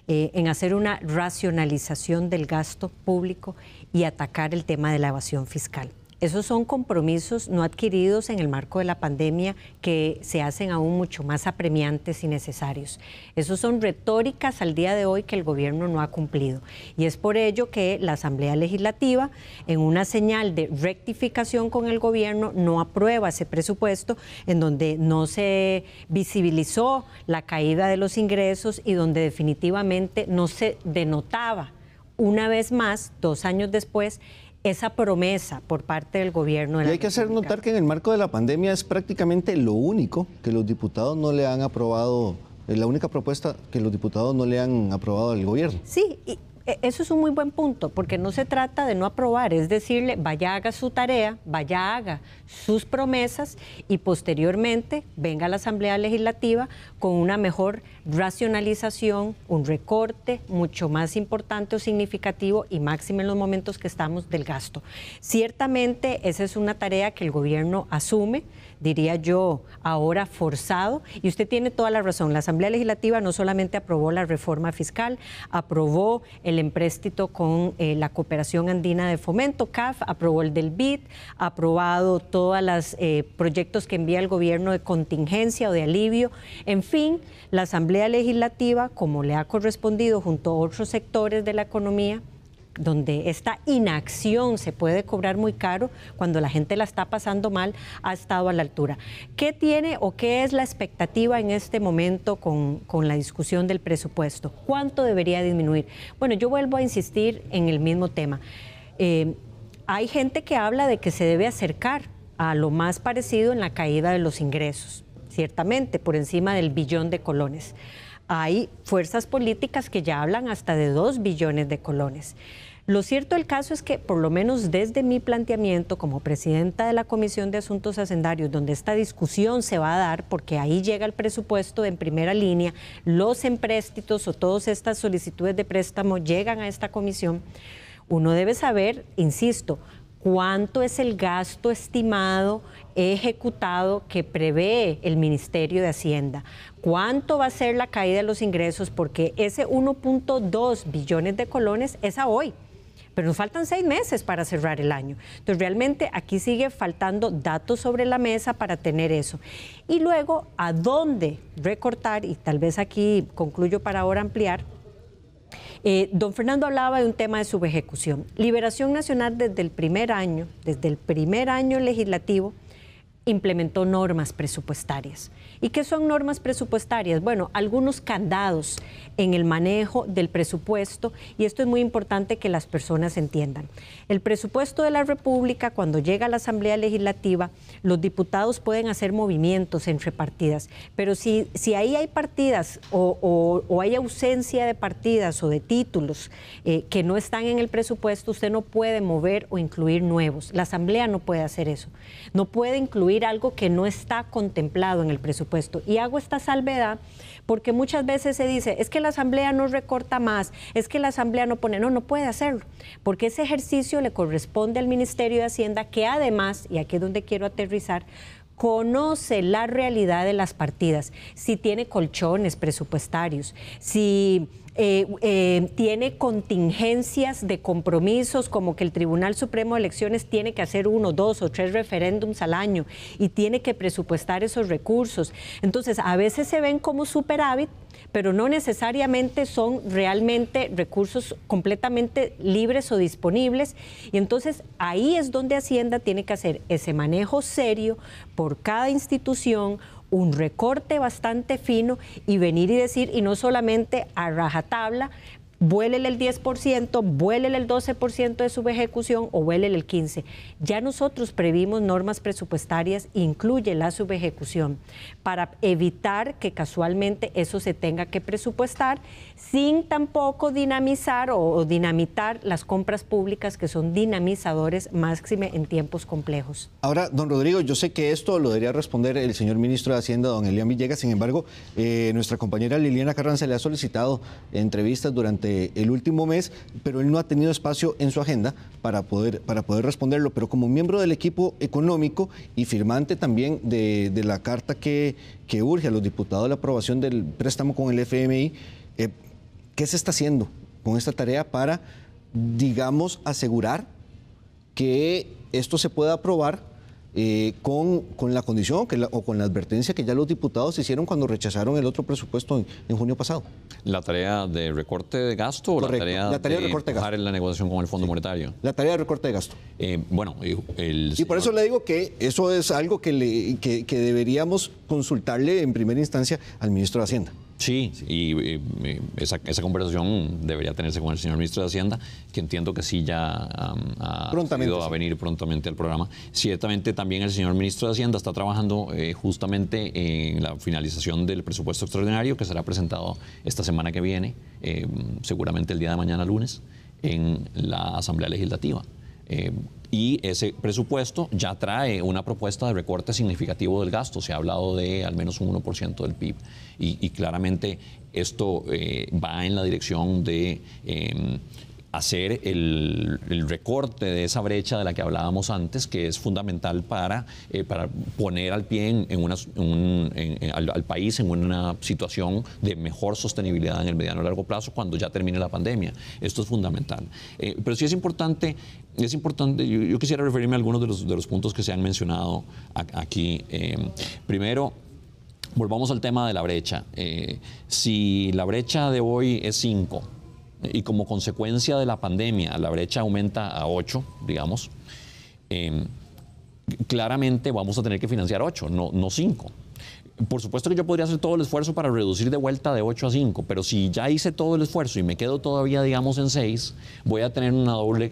en hacer una racionalización del gasto público y atacar el tema de la evasión fiscal. Esos son compromisos no adquiridos en el marco de la pandemia que se hacen aún mucho más apremiantes y necesarios. Esos son retóricas al día de hoy que el gobierno no ha cumplido. Y es por ello que la Asamblea Legislativa, en una señal de rectificación con el gobierno, no aprueba ese presupuesto, en donde no se visibilizó la caída de los ingresos y donde definitivamente no se denotaba una vez más, 2 años después, esa promesa por parte del gobierno. Y hay que hacer notar que en el marco de la pandemia es prácticamente lo único que los diputados no le han aprobado, la única propuesta que los diputados no le han aprobado al gobierno. Sí, y eso es un muy buen punto, porque no se trata de no aprobar, es decirle, vaya haga su tarea, vaya haga sus promesas y posteriormente venga a la Asamblea Legislativa con una mejor racionalización, un recorte mucho más importante o significativo y máximo en los momentos que estamos del gasto. Ciertamente esa es una tarea que el gobierno asume, diría yo, ahora forzado, y usted tiene toda la razón. La Asamblea Legislativa no solamente aprobó la reforma fiscal, aprobó el empréstito con la Cooperación Andina de Fomento, CAF, aprobó el del BID, ha aprobado todos los proyectos que envía el gobierno de contingencia o de alivio. En fin, la Asamblea Legislativa, como le ha correspondido junto a otros sectores de la economía, donde esta inacción se puede cobrar muy caro cuando la gente la está pasando mal, ha estado a la altura. ¿Qué tiene o qué es la expectativa en este momento con la discusión del presupuesto? ¿Cuánto debería disminuir? Bueno, yo vuelvo a insistir en el mismo tema. Hay gente que habla de que se debe acercar a lo más parecido en la caída de los ingresos, ciertamente por encima del 1 billón de colones. Hay fuerzas políticas que ya hablan hasta de 2 billones de colones. Lo cierto del caso es que, por lo menos desde mi planteamiento como presidenta de la Comisión de Asuntos Hacendarios, donde esta discusión se va a dar, porque ahí llega el presupuesto en primera línea, los empréstitos o todas estas solicitudes de préstamo llegan a esta comisión, uno debe saber, insisto, cuánto es el gasto estimado, ejecutado que prevé el Ministerio de Hacienda, cuánto va a ser la caída de los ingresos, porque ese 1.2 billones de colones es a hoy, pero nos faltan 6 meses para cerrar el año. Entonces realmente aquí sigue faltando datos sobre la mesa para tener eso. Y luego, ¿a dónde recortar? Y tal vez aquí concluyo para ahora ampliar. Don Fernando hablaba de un tema de subejecución. Liberación Nacional desde el primer año legislativo, implementó normas presupuestarias. ¿Y qué son normas presupuestarias? Bueno, algunos candados en el manejo del presupuesto, y esto es muy importante que las personas entiendan. El presupuesto de la República, cuando llega a la Asamblea Legislativa, los diputados pueden hacer movimientos entre partidas, pero si ahí hay partidas o hay ausencia de partidas o de títulos que no están en el presupuesto, usted no puede mover o incluir nuevos. La Asamblea no puede hacer eso. No puede incluir algo que no está contemplado en el presupuesto. Y hago esta salvedad porque muchas veces se dice, es que la Asamblea no recorta más, es que la Asamblea no pone, no puede hacerlo, porque ese ejercicio le corresponde al Ministerio de Hacienda, que además, y aquí es donde quiero aterrizar, conoce la realidad de las partidas, si tiene colchones presupuestarios, si tiene contingencias de compromisos, como que el Tribunal Supremo de Elecciones tiene que hacer 1, 2 o 3 referéndums al año y tiene que presupuestar esos recursos. Entonces, a veces se ven como superávit, pero no necesariamente son realmente recursos completamente libres o disponibles. Y entonces ahí es donde Hacienda tiene que hacer ese manejo serio por cada institución, un recorte bastante fino y venir y decir, y no solamente a rajatabla, vuélele el 10%, vuélele el 12% de subejecución o vuélele el 15%. Ya nosotros previmos normas presupuestarias, incluye la subejecución, para evitar que casualmente eso se tenga que presupuestar, sin tampoco dinamizar o dinamitar las compras públicas, que son dinamizadores máxime en tiempos complejos. Ahora, don Rodrigo, yo sé que esto lo debería responder el señor ministro de Hacienda, don Elian Villegas. Sin embargo, nuestra compañera Liliana Carranza le ha solicitado entrevistas durante durante el último mes, pero él no ha tenido espacio en su agenda para poder responderlo. Pero como miembro del equipo económico y firmante también de la carta que urge a los diputados la aprobación del préstamo con el FMI, ¿qué se está haciendo con esta tarea para, digamos, asegurar que esto se pueda aprobar con la condición o con la advertencia que ya los diputados hicieron cuando rechazaron el otro presupuesto en junio pasado? ¿La tarea de recorte de gasto o Correcto, la tarea de recorte de gasto en la negociación con el Fondo Monetario? La tarea de recorte de gasto. Y por eso le digo que eso es algo que deberíamos consultarle en primera instancia al ministro de Hacienda. Sí, y esa conversación debería tenerse con el señor ministro de Hacienda, que entiendo que sí ya ha ido a venir prontamente al programa. Ciertamente también el señor ministro de Hacienda está trabajando justamente en la finalización del presupuesto extraordinario que será presentado esta semana que viene, seguramente el día de mañana lunes, en la Asamblea Legislativa. Y ese presupuesto ya trae una propuesta de recorte significativo del gasto. Se ha hablado de al menos un 1% del PIB. Y claramente esto va en la dirección de hacer el recorte de esa brecha de la que hablábamos antes, que es fundamental para poner al pie al país en una situación de mejor sostenibilidad en el mediano y largo plazo cuando ya termine la pandemia. Esto es fundamental. Pero sí es importante, yo quisiera referirme a algunos de los puntos que se han mencionado aquí. Primero, volvamos al tema de la brecha. Si la brecha de hoy es 5, y como consecuencia de la pandemia la brecha aumenta a 8, digamos, claramente vamos a tener que financiar 8, no 5. Por supuesto que yo podría hacer todo el esfuerzo para reducir de vuelta de 8 a 5, pero si ya hice todo el esfuerzo y me quedo todavía, digamos, en 6, voy a tener una doble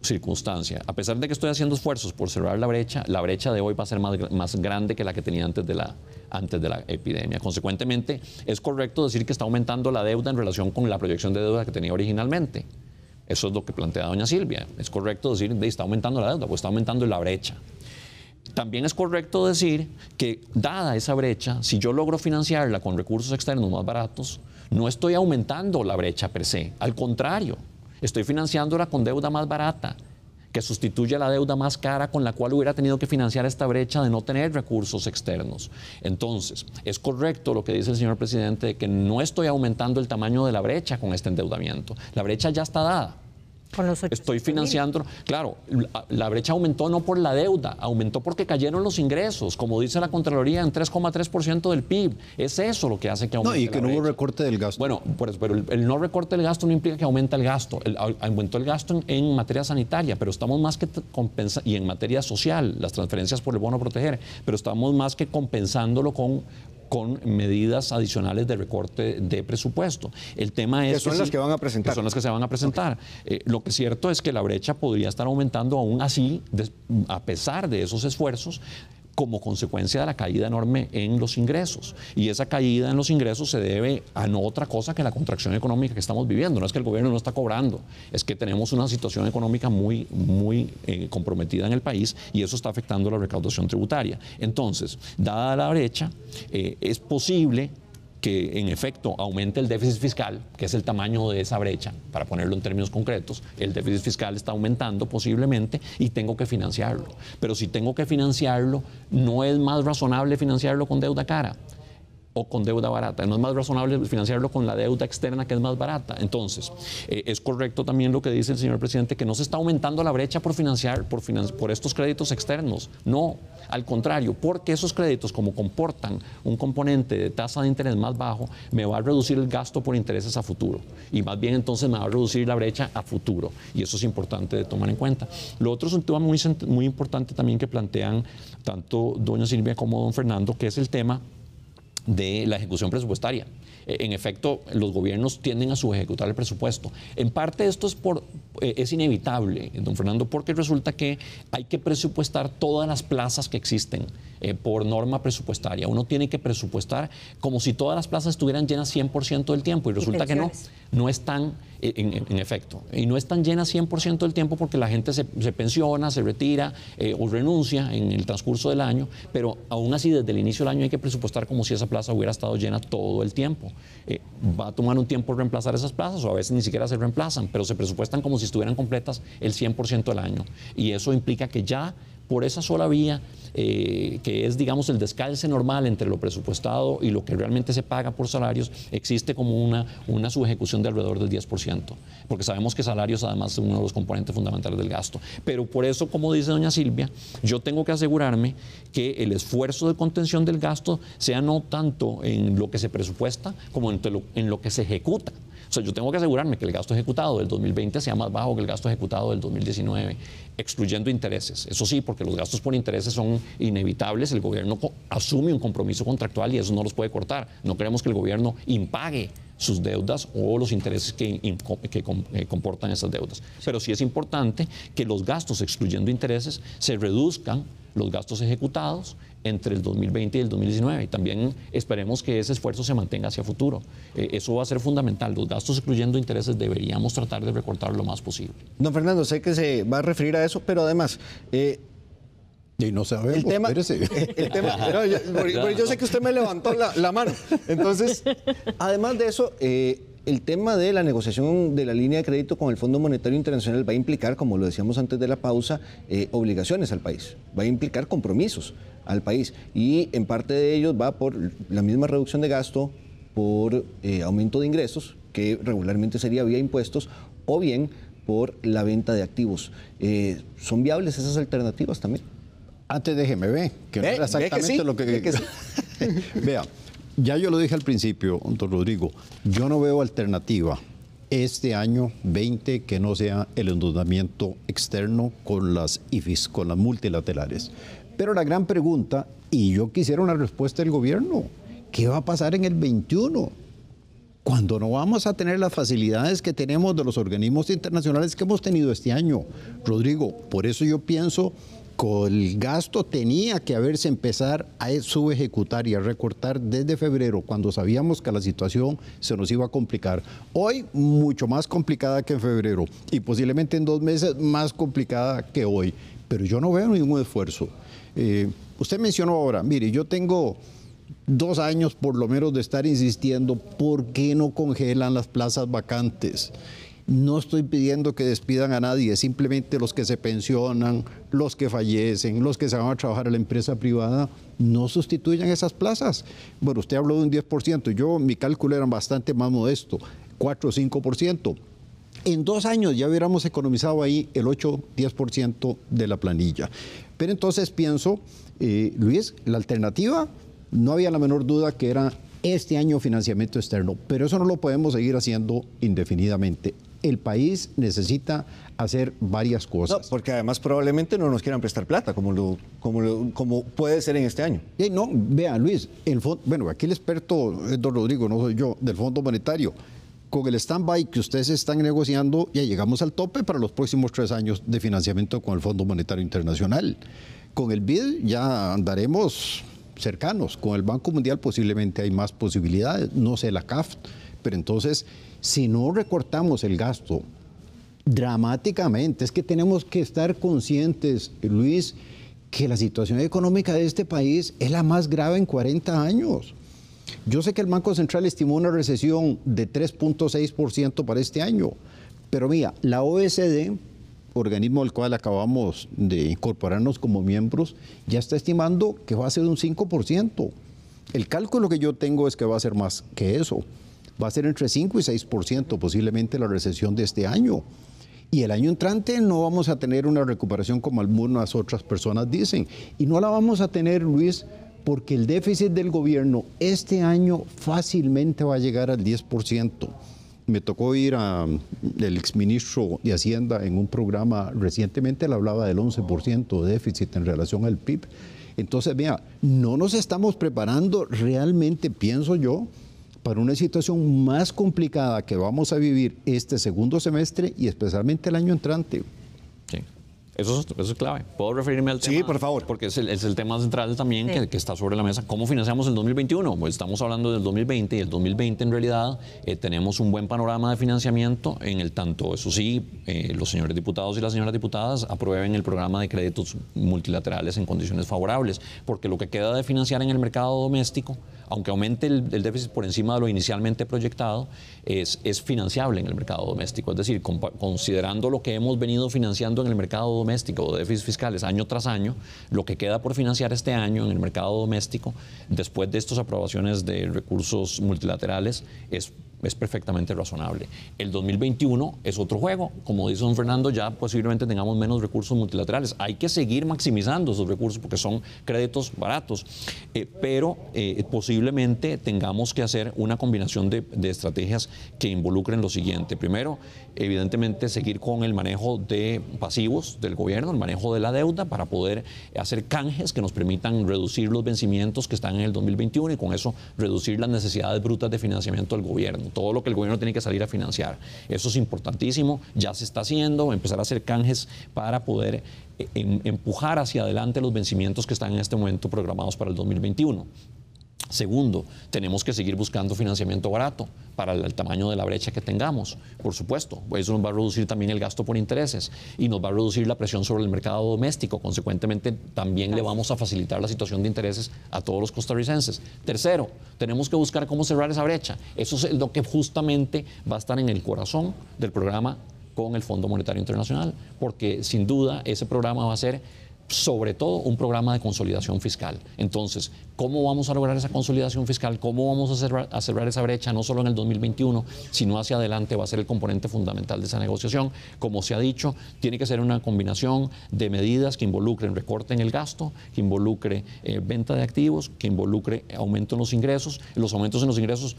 circunstancia. A pesar de que estoy haciendo esfuerzos por cerrar la brecha de hoy va a ser más grande que la que tenía antes de la epidemia. Consecuentemente, es correcto decir que está aumentando la deuda en relación con la proyección de deuda que tenía originalmente. Eso es lo que plantea doña Silvia. Es correcto decir que está aumentando la deuda, pues está aumentando la brecha. También es correcto decir que, dada esa brecha, si yo logro financiarla con recursos externos más baratos, no estoy aumentando la brecha per se. Al contrario, estoy financiándola con deuda más barata, que sustituye la deuda más cara con la cual hubiera tenido que financiar esta brecha de no tener recursos externos. Entonces, es correcto lo que dice el señor presidente de que no estoy aumentando el tamaño de la brecha con este endeudamiento. La brecha ya está dada. Estoy financiando, claro, la brecha aumentó no por la deuda, aumentó porque cayeron los ingresos, como dice la Contraloría, en 3,3% del PIB. Es eso lo que hace que aumente. No, y que no hubo recorte del gasto. Bueno, pero el no recorte del gasto no implica que aumenta el gasto. Aumentó el gasto en materia sanitaria, pero estamos más que compensando, y en materia social, las transferencias por el bono proteger, pero estamos más que compensándolo con medidas adicionales de recorte de presupuesto. El tema es que son las que van a presentar. Que son las que se van a presentar. Lo que es cierto es que la brecha podría estar aumentando aún así, a pesar de esos esfuerzos, como consecuencia de la caída enorme en los ingresos. Y esa caída en los ingresos se debe a no otra cosa que la contracción económica que estamos viviendo. No es que el gobierno no está cobrando, es que tenemos una situación económica muy comprometida en el país y eso está afectando la recaudación tributaria. Entonces, dada la brecha, es posible que en efecto aumente el déficit fiscal, que es el tamaño de esa brecha, para ponerlo en términos concretos. El déficit fiscal está aumentando posiblemente y tengo que financiarlo. Pero si tengo que financiarlo, ¿no es más razonable financiarlo con deuda cara o con deuda barata? ¿No es más razonable financiarlo con la deuda externa que es más barata? Entonces, es correcto también lo que dice el señor presidente, que no se está aumentando la brecha por estos créditos externos. No, al contrario, porque esos créditos, como comportan un componente de tasa de interés más bajo, me va a reducir el gasto por intereses a futuro. Y más bien entonces me va a reducir la brecha a futuro. Y eso es importante de tomar en cuenta. Lo otro es un tema muy importante también que plantean tanto doña Silvia como don Fernando, que es el tema de la ejecución presupuestaria. En efecto, los gobiernos tienden a subejecutar el presupuesto. En parte esto es inevitable, don Fernando, porque resulta que hay que presupuestar todas las plazas que existen por norma presupuestaria. Uno tiene que presupuestar como si todas las plazas estuvieran llenas 100% del tiempo y resulta que no. no están, en efecto, y no están llenas 100% del tiempo porque la gente se pensiona, se retira o renuncia en el transcurso del año, pero aún así desde el inicio del año hay que presupuestar como si esa plaza hubiera estado llena todo el tiempo. Va a tomar un tiempo reemplazar esas plazas o a veces ni siquiera se reemplazan, pero se presupuestan como si estuvieran completas el 100% del año. Y eso implica que ya por esa sola vía, que es, digamos, el descalce normal entre lo presupuestado y lo que realmente se paga por salarios, existe como una subejecución de alrededor del 10%, porque sabemos que salarios además es uno de los componentes fundamentales del gasto. Pero por eso, como dice doña Silvia, yo tengo que asegurarme que el esfuerzo de contención del gasto sea no tanto en lo que se presupuesta como en lo que se ejecuta. O sea, yo tengo que asegurarme que el gasto ejecutado del 2020 sea más bajo que el gasto ejecutado del 2019, excluyendo intereses. Eso sí, porque los gastos por intereses son inevitables. El gobierno asume un compromiso contractual y eso no los puede cortar. No queremos que el gobierno impague sus deudas o los intereses que comportan esas deudas. Pero sí es importante que los gastos, excluyendo intereses, se reduzcan los gastos ejecutados entre el 2020 y el 2019. Y también esperemos que ese esfuerzo se mantenga hacia futuro. Eso va a ser fundamental. Los gastos excluyendo intereses deberíamos tratar de recortar lo más posible. Don Fernando, sé que se va a referir a eso, pero además... y no sabemos, el tema, yo sé que usted me levantó la mano. Entonces, además de eso, el tema de la negociación de la línea de crédito con el Fondo Monetario Internacional va a implicar, como lo decíamos antes de la pausa, obligaciones al país, va a implicar compromisos al país y en parte de ellos va por la misma reducción de gasto, por aumento de ingresos, que regularmente sería vía impuestos, o bien por la venta de activos. ¿Son viables esas alternativas también? Antes déjeme ver, que no era exactamente lo que... Vea, ya yo lo dije al principio, don Rodrigo, yo no veo alternativa este año 20 que no sea el endeudamiento externo con las IFIs, con las multilaterales. Pero la gran pregunta, y yo quisiera una respuesta del gobierno, ¿qué va a pasar en el 21? Cuando no vamos a tener las facilidades que tenemos de los organismos internacionales que hemos tenido este año. Rodrigo, por eso yo pienso que el gasto tenía que haberse empezar a subejecutar y a recortar desde febrero, cuando sabíamos que la situación se nos iba a complicar. Hoy, mucho más complicada que en febrero y posiblemente en 2 meses más complicada que hoy. Pero yo no veo ningún esfuerzo. Usted mencionó ahora, mire, yo tengo 2 años por lo menos de estar insistiendo, ¿por qué no congelan las plazas vacantes? No estoy pidiendo que despidan a nadie, simplemente los que se pensionan, los que fallecen, los que se van a trabajar a la empresa privada, no sustituyan esas plazas. Bueno, usted habló de un 10%, mi cálculo era bastante más modesto, 4 o 5%. En 2 años ya hubiéramos economizado ahí el 8-10% de la planilla. Pero entonces pienso, Luis, la alternativa, no había la menor duda que era este año financiamiento externo, pero eso no lo podemos seguir haciendo indefinidamente. El país necesita hacer varias cosas. No, porque además probablemente no nos quieran prestar plata, como puede ser en este año. No, vea, Luis, bueno, aquí el experto es don Rodrigo, no soy yo, del Fondo Monetario. Con el stand-by que ustedes están negociando, ya llegamos al tope para los próximos 3 años de financiamiento con el Fondo Monetario Internacional. Con el BID ya andaremos cercanos. Con el Banco Mundial posiblemente hay más posibilidades, no sé la CAF, pero entonces, si no recortamos el gasto dramáticamente, es que tenemos que estar conscientes, Luis, que la situación económica de este país es la más grave en 40 años. Yo sé que el Banco Central estimó una recesión de 3.6% para este año, pero mira, la OECD, organismo al cual acabamos de incorporarnos como miembros, ya está estimando que va a ser un 5%. El cálculo que yo tengo es que va a ser más que eso. Va a ser entre 5 y 6% posiblemente la recesión de este año. Y el año entrante no vamos a tener una recuperación como algunas otras personas dicen. Y no la vamos a tener, Luis, porque el déficit del gobierno este año fácilmente va a llegar al 10%. Me tocó ir al exministro de Hacienda en un programa recientemente, él hablaba del 11% de déficit en relación al PIB. Entonces, vea, no nos estamos preparando realmente, pienso yo, para una situación más complicada que vamos a vivir este segundo semestre y especialmente el año entrante. Sí. Eso es clave. ¿Puedo referirme al tema? Sí, por favor. Porque es el tema central también que está sobre la mesa. ¿Cómo financiamos el 2021? Pues estamos hablando del 2020 y el 2020 en realidad tenemos un buen panorama de financiamiento en el tanto, eso sí, los señores diputados y las señoras diputadas aprueben el programa de créditos multilaterales en condiciones favorables, porque lo que queda de financiar en el mercado doméstico, aunque aumente el déficit por encima de lo inicialmente proyectado, es financiable en el mercado doméstico. Es decir, considerando lo que hemos venido financiando en el mercado doméstico de déficits fiscales año tras año, lo que queda por financiar este año en el mercado doméstico, después de estas aprobaciones de recursos multilaterales, es perfectamente razonable. El 2021 es otro juego. Como dice don Fernando, ya posiblemente tengamos menos recursos multilaterales. Hay que seguir maximizando esos recursos porque son créditos baratos, pero posiblemente tengamos que hacer una combinación de estrategias que involucren lo siguiente. Primero, evidentemente, seguir con el manejo de pasivos del gobierno, el manejo de la deuda para poder hacer canjes que nos permitan reducir los vencimientos que están en el 2021 y con eso reducir las necesidades brutas de financiamiento del gobierno. Todo lo que el gobierno tiene que salir a financiar. Eso es importantísimo, ya se está haciendo, empezar a hacer canjes para poder empujar hacia adelante los vencimientos que están en este momento programados para el 2021. Segundo, tenemos que seguir buscando financiamiento barato para el tamaño de la brecha que tengamos. Por supuesto, eso nos va a reducir también el gasto por intereses y nos va a reducir la presión sobre el mercado doméstico. Consecuentemente, también le vamos a facilitar la situación de intereses a todos los costarricenses. Tercero, tenemos que buscar cómo cerrar esa brecha. Eso es lo que justamente va a estar en el corazón del programa con el Fondo Monetario Internacional, porque sin duda ese programa va a ser sobre todo un programa de consolidación fiscal. Entonces, ¿cómo vamos a lograr esa consolidación fiscal? ¿Cómo vamos a cerrar esa brecha no solo en el 2021, sino hacia adelante? Va a ser el componente fundamental de esa negociación. Como se ha dicho, tiene que ser una combinación de medidas que involucren recorte en el gasto, que involucre venta de activos, que involucre aumento en los ingresos. Los aumentos en los ingresos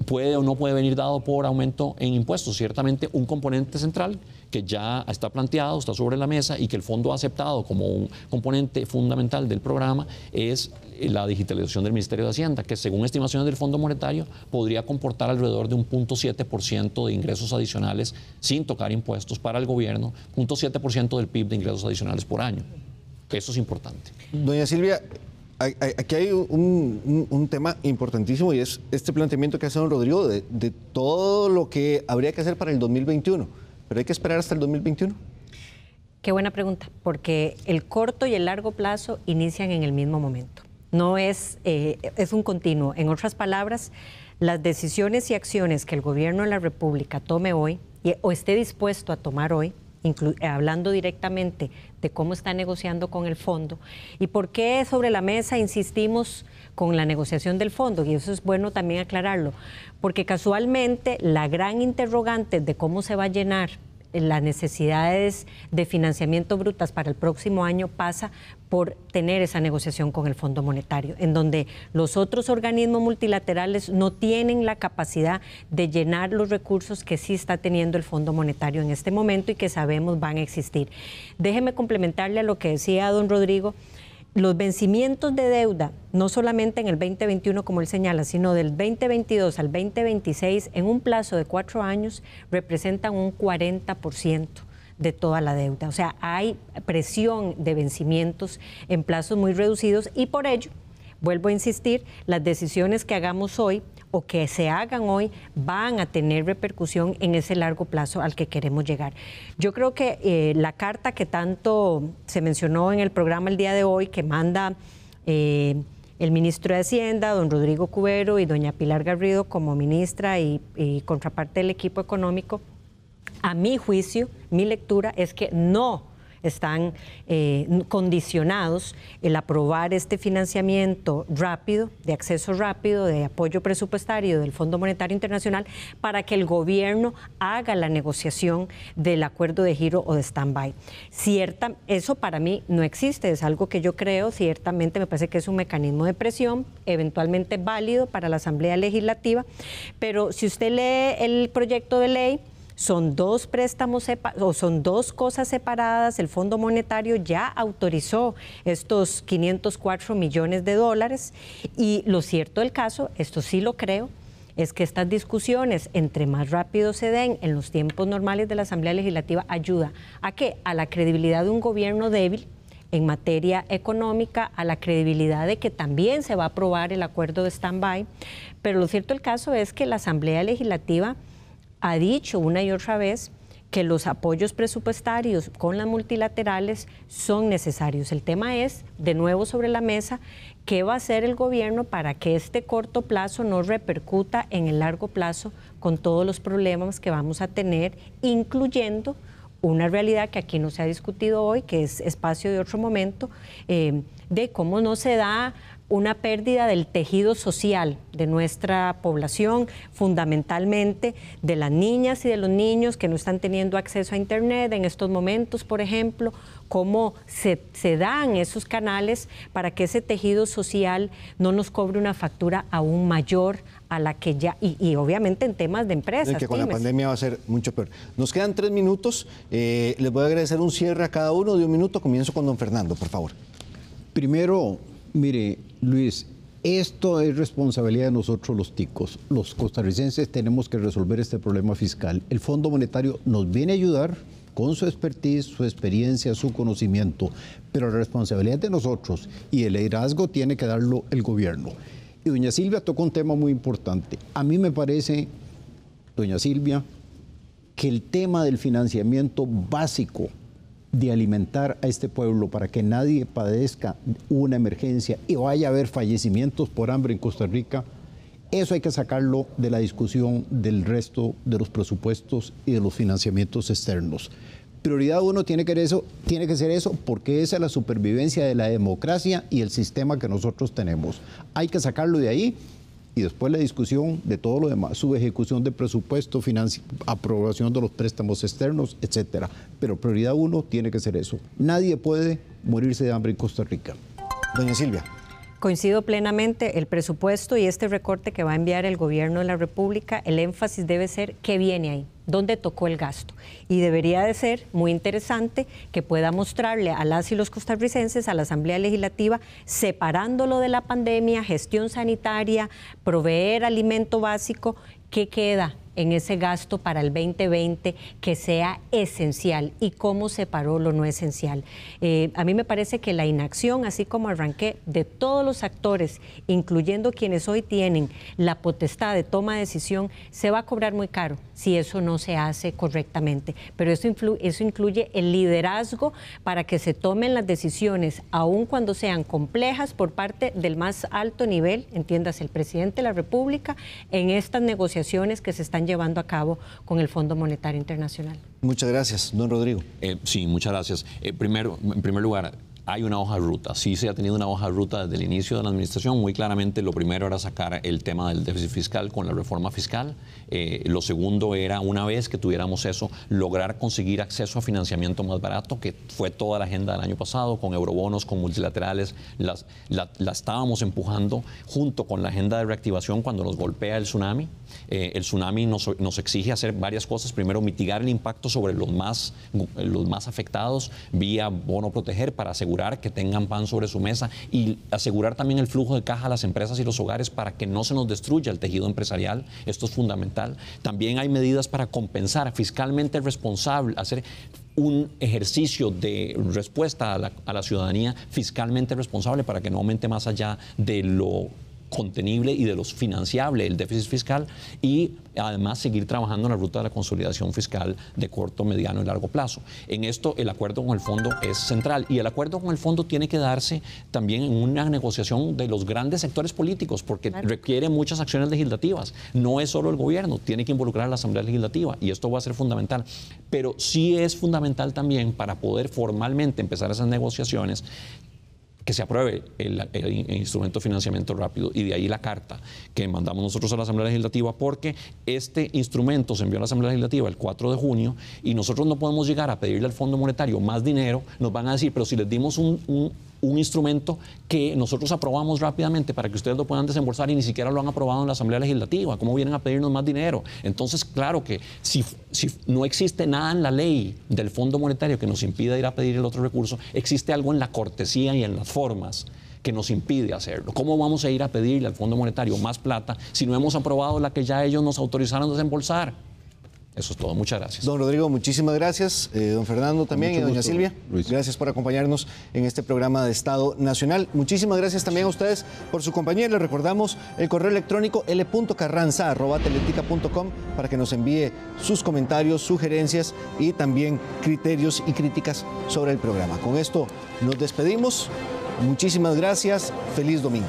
puede o no puede venir dado por aumento en impuestos. Ciertamente un componente central que ya está planteado, está sobre la mesa y que el fondo ha aceptado como un componente fundamental del programa es la digitalización del Ministerio de Hacienda, que según estimaciones del Fondo Monetario podría comportar alrededor de un 0.7% de ingresos adicionales sin tocar impuestos para el gobierno, 0.7% del PIB de ingresos adicionales por año. Eso es importante. Doña Silvia, aquí hay un tema importantísimo y es este planteamiento que hace don Rodrigo de todo lo que habría que hacer para el 2021. ¿Pero hay que esperar hasta el 2021? Qué buena pregunta, porque el corto y el largo plazo inician en el mismo momento. No es un continuo. En otras palabras, las decisiones y acciones que el gobierno de la República tome hoy o esté dispuesto a tomar hoy, hablando directamente de cómo está negociando con el fondo y por qué sobre la mesa insistimos con la negociación del fondo, y eso es bueno también aclararlo, porque casualmente la gran interrogante de cómo se va a llenar las necesidades de financiamiento brutas para el próximo año pasa por tener esa negociación con el Fondo Monetario, en donde los otros organismos multilaterales no tienen la capacidad de llenar los recursos que sí está teniendo el Fondo Monetario en este momento y que sabemos van a existir. Déjeme complementarle a lo que decía don Rodrigo. Los vencimientos de deuda, no solamente en el 2021 como él señala, sino del 2022 al 2026, en un plazo de 4 años, representan un 40% de toda la deuda. O sea, hay presión de vencimientos en plazos muy reducidos y por ello, vuelvo a insistir, las decisiones que hagamos hoy o que se hagan hoy van a tener repercusión en ese largo plazo al que queremos llegar. Yo creo que la carta que tanto se mencionó en el programa el día de hoy, que manda el ministro de Hacienda, don Rodrigo Cubero, y doña Pilar Garrido como ministra y contraparte del equipo económico, a mi juicio, mi lectura es que no están condicionados el aprobar este financiamiento rápido, de acceso rápido, de apoyo presupuestario del Fondo Monetario Internacional para que el gobierno haga la negociación del acuerdo de giro o de stand-by. Eso para mí no existe, es algo que yo creo, ciertamente me parece que es un mecanismo de presión, eventualmente válido para la Asamblea Legislativa, pero si usted lee el proyecto de ley, son dos préstamos o son dos cosas separadas. El Fondo Monetario ya autorizó estos 504 millones de dólares y lo cierto del caso, esto sí lo creo, es que estas discusiones, entre más rápido se den en los tiempos normales de la Asamblea Legislativa, ayuda a ¿qué? A la credibilidad de un gobierno débil en materia económica, a la credibilidad de que también se va a aprobar el acuerdo de stand-by. Pero lo cierto del caso es que la Asamblea Legislativa ha dicho una y otra vez que los apoyos presupuestarios con las multilaterales son necesarios. El tema es, de nuevo sobre la mesa, qué va a hacer el gobierno para que este corto plazo no repercuta en el largo plazo con todos los problemas que vamos a tener, incluyendo una realidad que aquí no se ha discutido hoy, que es espacio de otro momento, de cómo no se da una pérdida del tejido social de nuestra población, fundamentalmente de las niñas y de los niños que no están teniendo acceso a Internet en estos momentos, por ejemplo, cómo se dan esos canales para que ese tejido social no nos cobre una factura aún mayor a la que ya, y obviamente en temas de empresas. Que con la pandemia va a ser mucho peor. Nos quedan 3 minutos, les voy a agradecer un cierre a cada uno de 1 minuto, comienzo con don Fernando, por favor. Primero, mire, Luis, esto es responsabilidad de nosotros los ticos. Los costarricenses tenemos que resolver este problema fiscal. El Fondo Monetario nos viene a ayudar con su expertise, su experiencia, su conocimiento, pero la responsabilidad de nosotros y el liderazgo tiene que darlo el gobierno. Y doña Silvia tocó un tema muy importante. A mí me parece, doña Silvia, que el tema del financiamiento básico de alimentar a este pueblo para que nadie padezca una emergencia y vaya a haber fallecimientos por hambre en Costa Rica, eso hay que sacarlo de la discusión del resto de los presupuestos y de los financiamientos externos. Prioridad 1 tiene que ser eso porque esa es la supervivencia de la democracia y el sistema que nosotros tenemos. Hay que sacarlo de ahí y después la discusión de todo lo demás, subejecución de presupuesto, aprobación de los préstamos externos, etcétera. Pero prioridad 1 tiene que ser eso. Nadie puede morirse de hambre en Costa Rica. Doña Silvia. Coincido plenamente, el presupuesto y este recorte que va a enviar el gobierno de la República, el énfasis debe ser qué viene ahí, dónde tocó el gasto. Y debería de ser muy interesante que pueda mostrarle a las y los costarricenses, a la Asamblea Legislativa, separándolo de la pandemia, gestión sanitaria, proveer alimento básico, qué queda en ese gasto para el 2020 que sea esencial y cómo separó lo no esencial. A mí me parece que la inacción, así como arranqué, de todos los actores, incluyendo quienes hoy tienen la potestad de toma de decisión, se va a cobrar muy caro si eso no se hace correctamente. Pero eso incluye el liderazgo para que se tomen las decisiones, aun cuando sean complejas, por parte del más alto nivel, entiéndase, el presidente de la República, en estas negociaciones que se están llevando a cabo con el Fondo Monetario Internacional. Muchas gracias, don Rodrigo. Sí, muchas gracias. En primer lugar, hay una hoja de ruta. Sí se ha tenido una hoja de ruta desde el inicio de la administración. Muy claramente, lo primero era sacar el tema del déficit fiscal con la reforma fiscal. Lo segundo era, una vez que tuviéramos eso, lograr conseguir acceso a financiamiento más barato, que fue toda la agenda del año pasado, con eurobonos, con multilaterales. La estábamos empujando junto con la agenda de reactivación cuando nos golpea el tsunami. El tsunami nos exige hacer varias cosas. Primero, mitigar el impacto sobre los más afectados vía bono proteger para asegurar que tengan pan sobre su mesa y asegurar también el flujo de caja a las empresas y los hogares para que no se nos destruya el tejido empresarial. Esto es fundamental. También hay medidas para compensar fiscalmente responsable, hacer un ejercicio de respuesta a la ciudadanía fiscalmente responsable para que no aumente más allá de lo contenible y de lo financiable el déficit fiscal, y además seguir trabajando en la ruta de la consolidación fiscal de corto, mediano y largo plazo. En esto el acuerdo con el fondo es central, y el acuerdo con el fondo tiene que darse también en una negociación de los grandes sectores políticos, porque requiere muchas acciones legislativas. No es solo el gobierno, tiene que involucrar a la Asamblea Legislativa, y esto va a ser fundamental. Pero sí es fundamental también, para poder formalmente empezar esas negociaciones, que se apruebe el instrumento de financiamiento rápido, y de ahí la carta que mandamos nosotros a la Asamblea Legislativa, porque este instrumento se envió a la Asamblea Legislativa el 4 de junio y nosotros no podemos llegar a pedirle al Fondo Monetario más dinero. Nos van a decir, pero si les dimos un instrumento que nosotros aprobamos rápidamente para que ustedes lo puedan desembolsar y ni siquiera lo han aprobado en la Asamblea Legislativa, ¿cómo vienen a pedirnos más dinero? Entonces, claro que si no existe nada en la ley del Fondo Monetario que nos impida ir a pedir el otro recurso, existe algo en la cortesía y en las formas que nos impide hacerlo. ¿Cómo vamos a ir a pedirle al Fondo Monetario más plata si no hemos aprobado la que ya ellos nos autorizaron a desembolsar? Eso es todo. Muchas gracias. Don Rodrigo, muchísimas gracias. Don Fernando también y doña Silvia. Luis. Gracias por acompañarnos en este programa de Estado Nacional. Muchísimas gracias también a ustedes por su compañía. Les recordamos el correo electrónico l.carranza@teletica.com para que nos envíe sus comentarios, sugerencias y también criterios y críticas sobre el programa. Con esto nos despedimos. Muchísimas gracias. Feliz domingo.